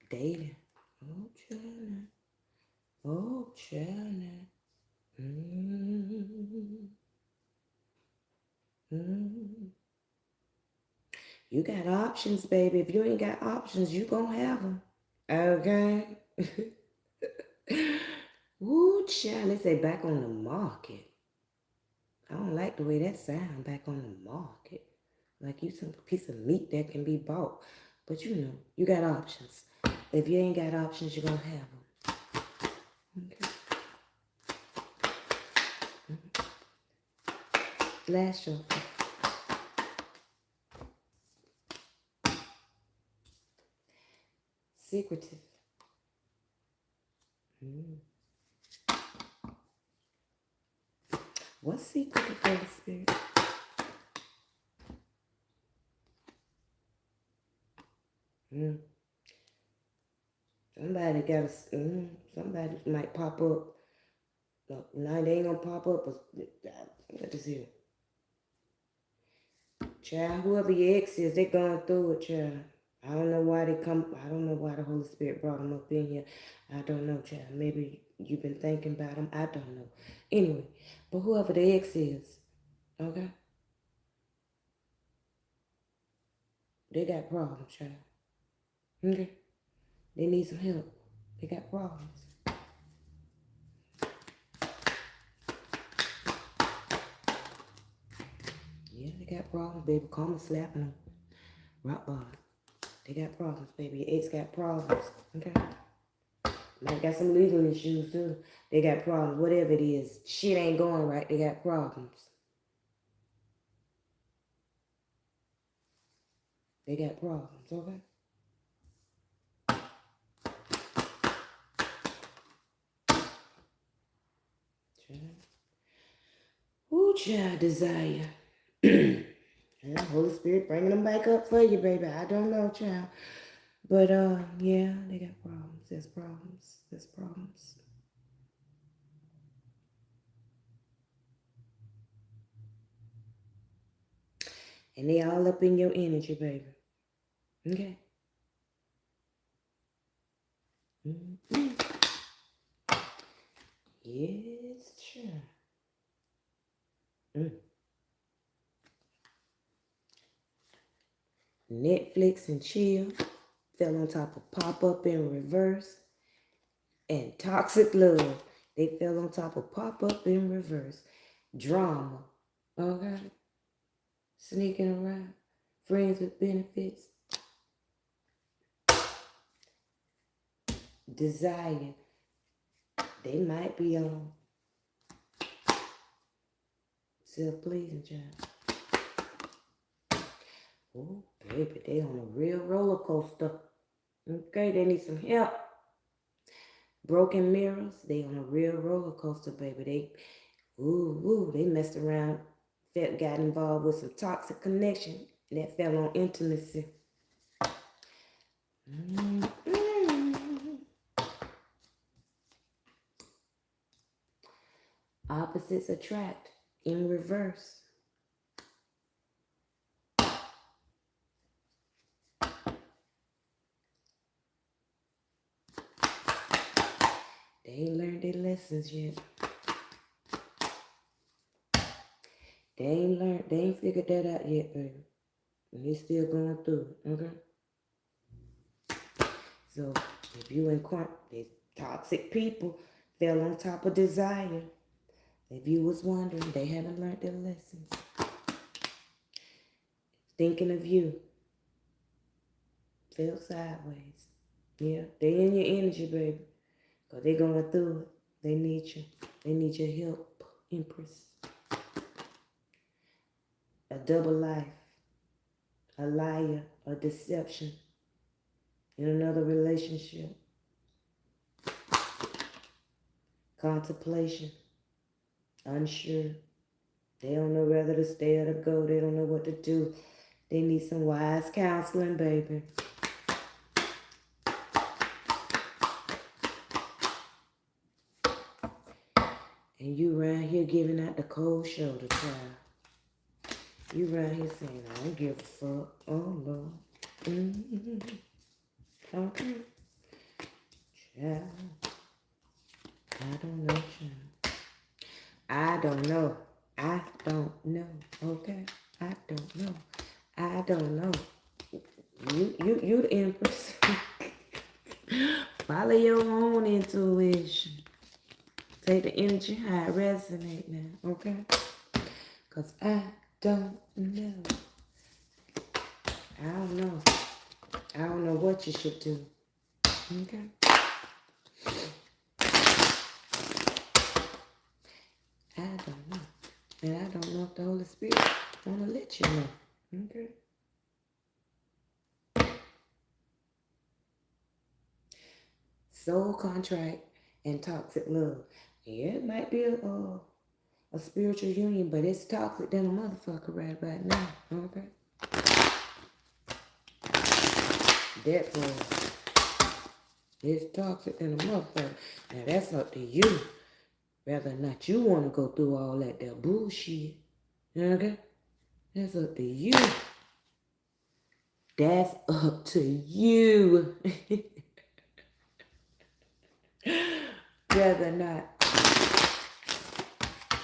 Dating. Oh, child. Oh, child. Mm-hmm. Mm-hmm. You got options, baby. If you ain't got options, you gonna have them. Okay? Ooh, child. They say back on the market. I don't like the way that sound, back on the market. Like you some piece of meat that can be bought. But you know, you got options. If you ain't got options, you're gonna have them. Okay? Mm-hmm. Last show. Secretive. Mm. What's secretive, Holy Spirit? Mm. Somebody got to, somebody might pop up. No, they ain't gonna pop up. What is it? Child, whoever your ex is, they going through it, child. I don't know why they come. I don't know why the Holy Spirit brought them up in here. I don't know, child. Maybe you've been thinking about them. I don't know. Anyway, but whoever the ex is, okay? They got problems, child. Okay? They need some help. They got problems. Yeah, they got problems, baby. Karma slapping them. Rock bottom. They got problems, baby. Your ex got problems. Okay? Might got some legal issues too. They got problems. Whatever it is. Shit ain't going right. They got problems. They got problems, okay? Child. Ooh, child desire. Yeah, Holy Spirit bringing them back up for you, baby. I don't know, child. But, yeah, they got problems. There's problems. There's problems. And they all up in your energy, baby. Okay? Mm-hmm. Yes, sure. Mm. Netflix and chill. Fell on top of Pop Up in Reverse. And Toxic Love. They fell on top of Pop Up in Reverse. Drama. Okay? Sneaking around. Friends with benefits. Desire. They might be on self-pleasing, child. Oh, baby, they on a real roller coaster. Okay, they need some help. Broken mirrors, they on a real roller coaster, baby. They messed around, got involved with some toxic connection that fell on intimacy. Opposites attract in reverse. They ain't learned their lessons yet. They ain't figured that out yet, baby. And you're still going through it, okay? So if you in these toxic people fell on top of desire, if you was wondering, they haven't learned their lessons. Thinking of you, fell sideways. Yeah, they in your energy, baby. Because they going through it. They need you. They need your help, Empress. A double life. A liar. A deception. In another relationship. Contemplation. Unsure. They don't know whether to stay or to go. They don't know what to do. They need some wise counseling, baby. And you around here giving out the cold shoulder, child. You around here saying, I don't give a fuck. Oh, Lord. Okay. Child. I don't know, child. I don't know. I don't know. Okay? I don't know. I don't know. You the Empress. Follow your own intuition. Take the energy how it resonate now, okay? Because I don't know. I don't know. I don't know what you should do, okay? I don't know. And I don't know if the Holy Spirit want to let you know, okay? Soul contract and toxic love. Yeah, it might be a spiritual union, but it's toxic than a motherfucker right about now, okay? That part. It's toxic than a motherfucker. Now that's up to you. Whether or not you want to go through all that bullshit. Okay? That's up to you. That's up to you. Whether or not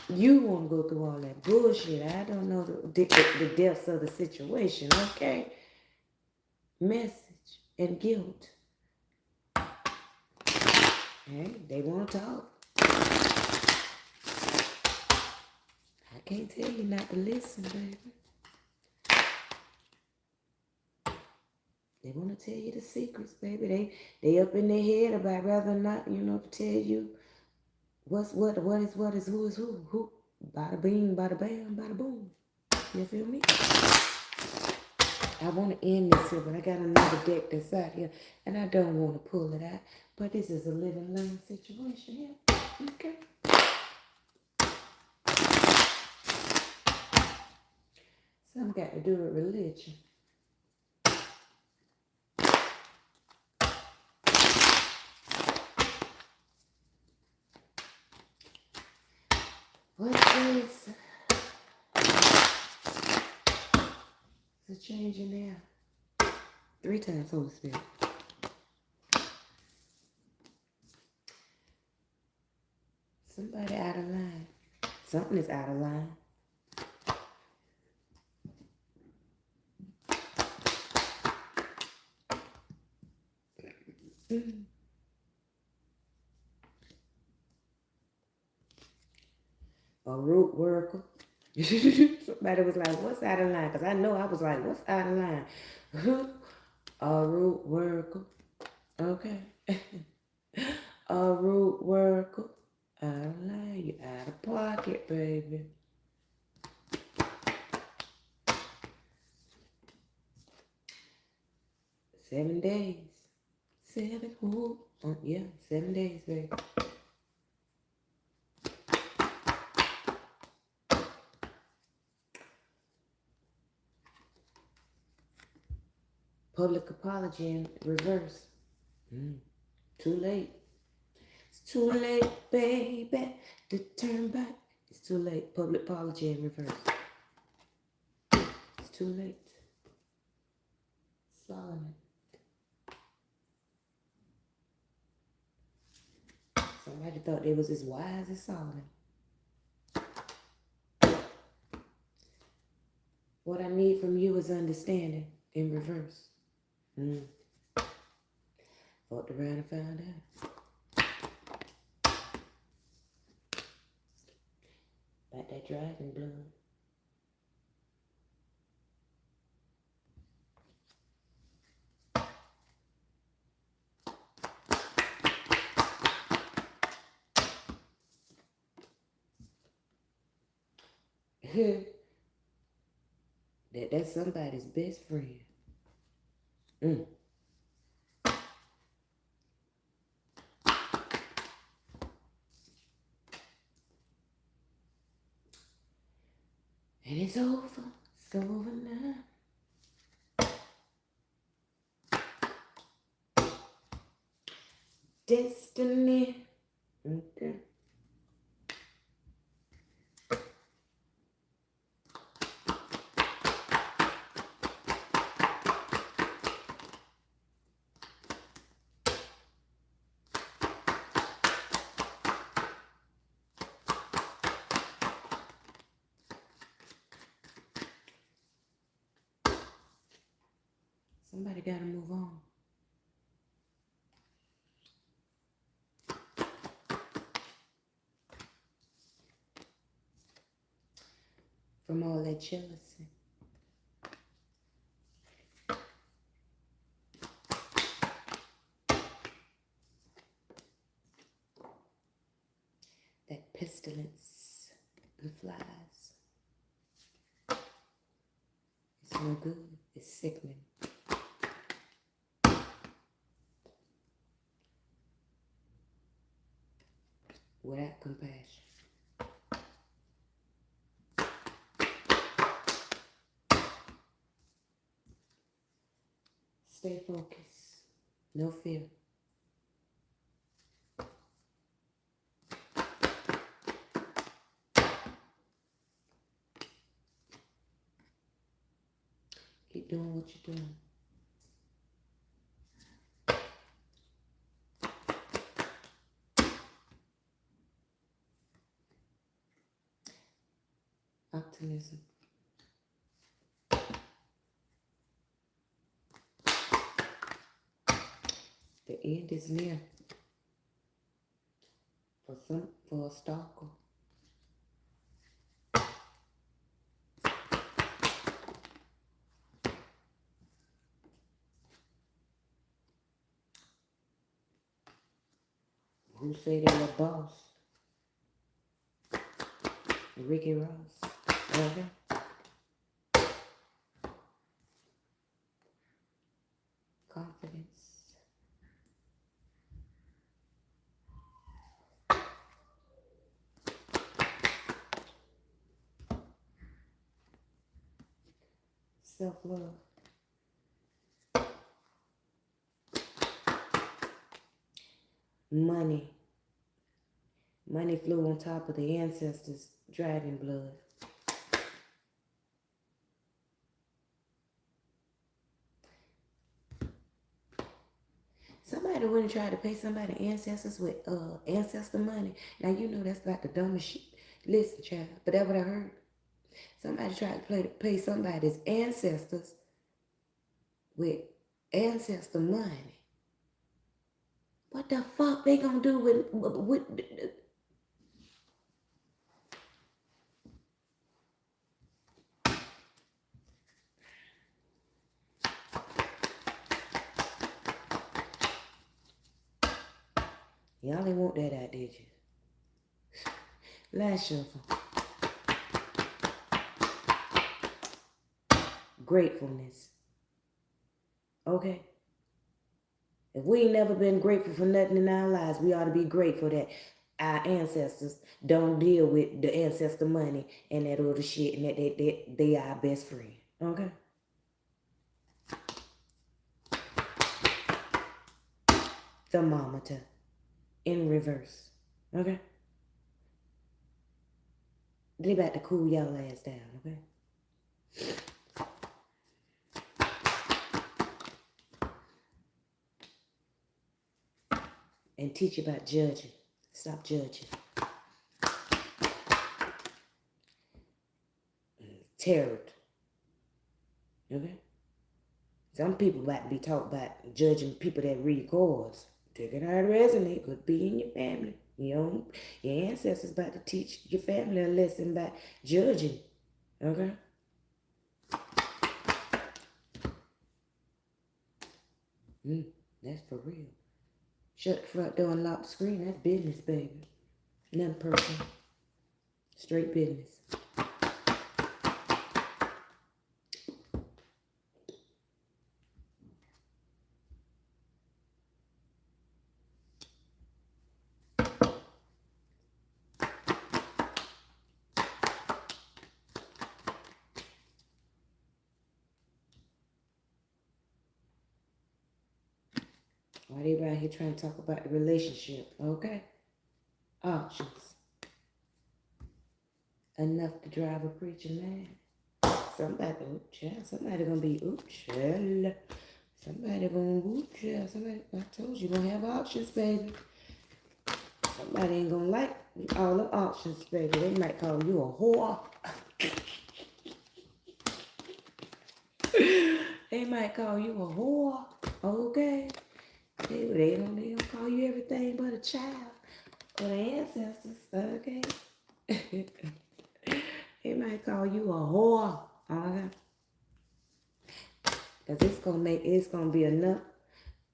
you want to go through all that bullshit. I don't know the depths of the situation, okay? Message and guilt. Hey, they want to talk. I can't tell you not to listen, baby. They want to tell you the secrets, baby. They up in their head about whether or not, to tell you what's what is, who is who. Bada bing, bada bam, bada boom. You feel me? I want to end this here, but I got another deck that's out here, and I don't want to pull it out. But this is a live and learn situation here. Okay. Something got to do with religion. What's this? It's a change in there. 3 times, Holy Spirit. Somebody out of line. Something is out of line. A root worker. Somebody was like, what's out of line? Because I know I was like, what's out of line? A root worker. Okay. A root worker. Out of line. You out of pocket, baby. $7 days. 7 whole. Yeah, 7 days, baby. Public apology in reverse. Too late. It's too late, baby, to turn back. It's too late. Public apology in reverse. It's too late. Solomon. Somebody thought they was as wise as Solomon. What I need from you is understanding in reverse. Fucked around and found out. About that dragon blood. That's somebody's best friend. And it's over. It's over now. Destiny. Okay. Somebody got to move on. From all that jealousy. That pestilence and flies. It's no good. It's sickening. Without compassion. Stay focused. No fear. Keep doing what you're doing. Optimism. The end is near. For a stalker. Who say they're a boss? Ricky Ross. Okay. Confidence. Self-love. Money. Money flew on top of the ancestors' dragon blood. Somebody wouldn't try to pay somebody ancestors with ancestor money. Now you know that's like the dumbest shit. Listen, child, but that's what I heard. Somebody tried to pay somebody's ancestors with ancestor money. What the fuck they gonna do with y'all didn't want that out, did you? Last shuffle. Gratefulness. Okay? If we ain't never been grateful for nothing in our lives, we ought to be grateful that our ancestors don't deal with the ancestor money and that other shit and that they are our best friend. Okay? Thermometer. In reverse. Okay? They about to cool y'all ass down, okay? And teach about judging. Stop judging. Terror. Okay? Some people about to be taught about judging people that read cards. Take it how it resonate. Could be in your family. Your ancestors about to teach your family a lesson about judging. Okay? That's for real. Shut the front door and lock the screen. That's business, baby. Nothing personal. Straight business. Why they right here trying to talk about the relationship? Okay? Options. Enough to drive a preacher man. Somebody gonna be, child. Somebody gonna, child. Somebody, I told you, gonna have options, baby. Somebody ain't gonna like all the options, baby. They might call you a whore. They might call you a whore. Okay? They don't call you everything but a child or the ancestors. Okay? They might call you a whore. Okay? Because it's gonna be enough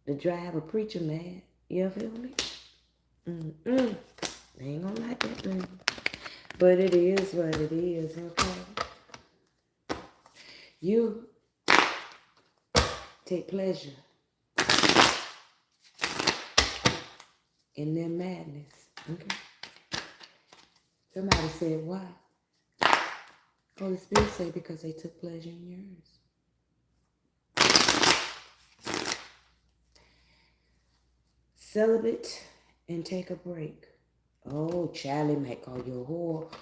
to drive a preacher mad. You feel me? They ain't gonna like that, baby. But it is what it is, okay? You take pleasure in their madness, okay? Somebody said, why? Holy Spirit said, because they took pleasure in yours. Celibate and take a break. Oh, Charlie might call you a whore.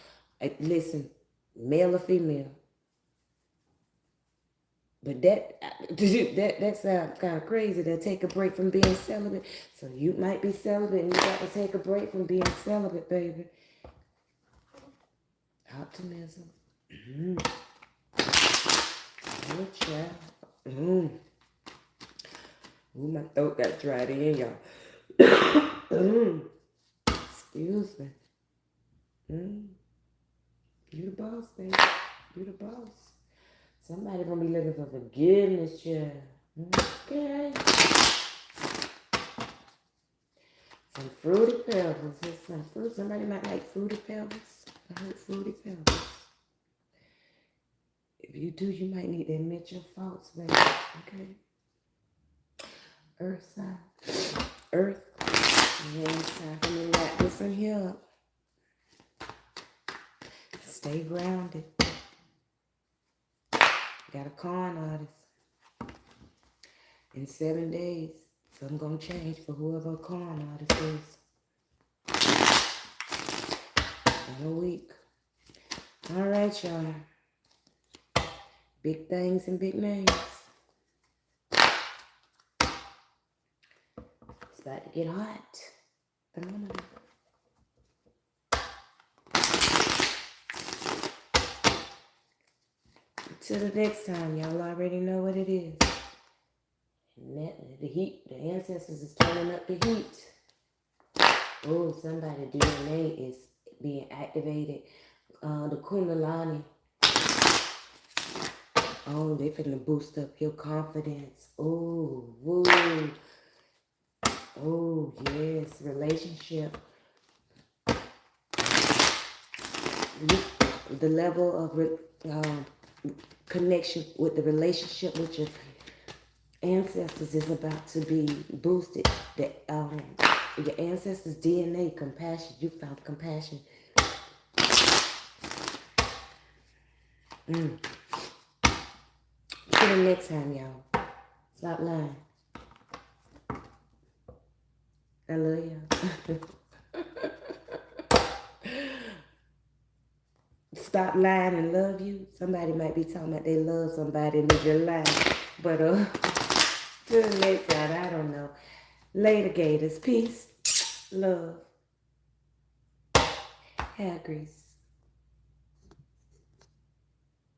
Listen, male or female. But that sounds kind of crazy to take a break from being celibate. So you might be celibate and you got to take a break from being celibate, baby. Optimism. Oh, child. Ooh, my throat got dried in, y'all. Excuse me. You the boss, baby. You the boss. Somebody gonna be looking for forgiveness, child. Okay. Some fruity pebbles. There's some fruit. Somebody might like fruity pebbles. I heard fruity pebbles. If you do, you might need to admit your faults, baby. Okay. Earth sign. Earth. Yeah, it's time for me to wrap this one here up. Stay grounded. Got a con artist. In 7 days, something gonna change for whoever a con artist is. In a week. All right, y'all. Big things and big names. It's about to get hot. Come on. Until the next time, y'all already know what it is. And the heat, the ancestors is turning up the heat. Oh, somebody DNA is being activated. The Kundalini. Oh, they finna boost up your confidence. Oh, woo. Oh, yes, relationship. The level of connection with the relationship with your ancestors is about to be boosted. Your ancestors' DNA, compassion. You found compassion. Till the next time, y'all. Stop lying. I love y'all. Stop lying and love you. Somebody might be talking about they love somebody and they just lie. But till the next time, I don't know. Later, Gators. Peace. Love. Hair grease.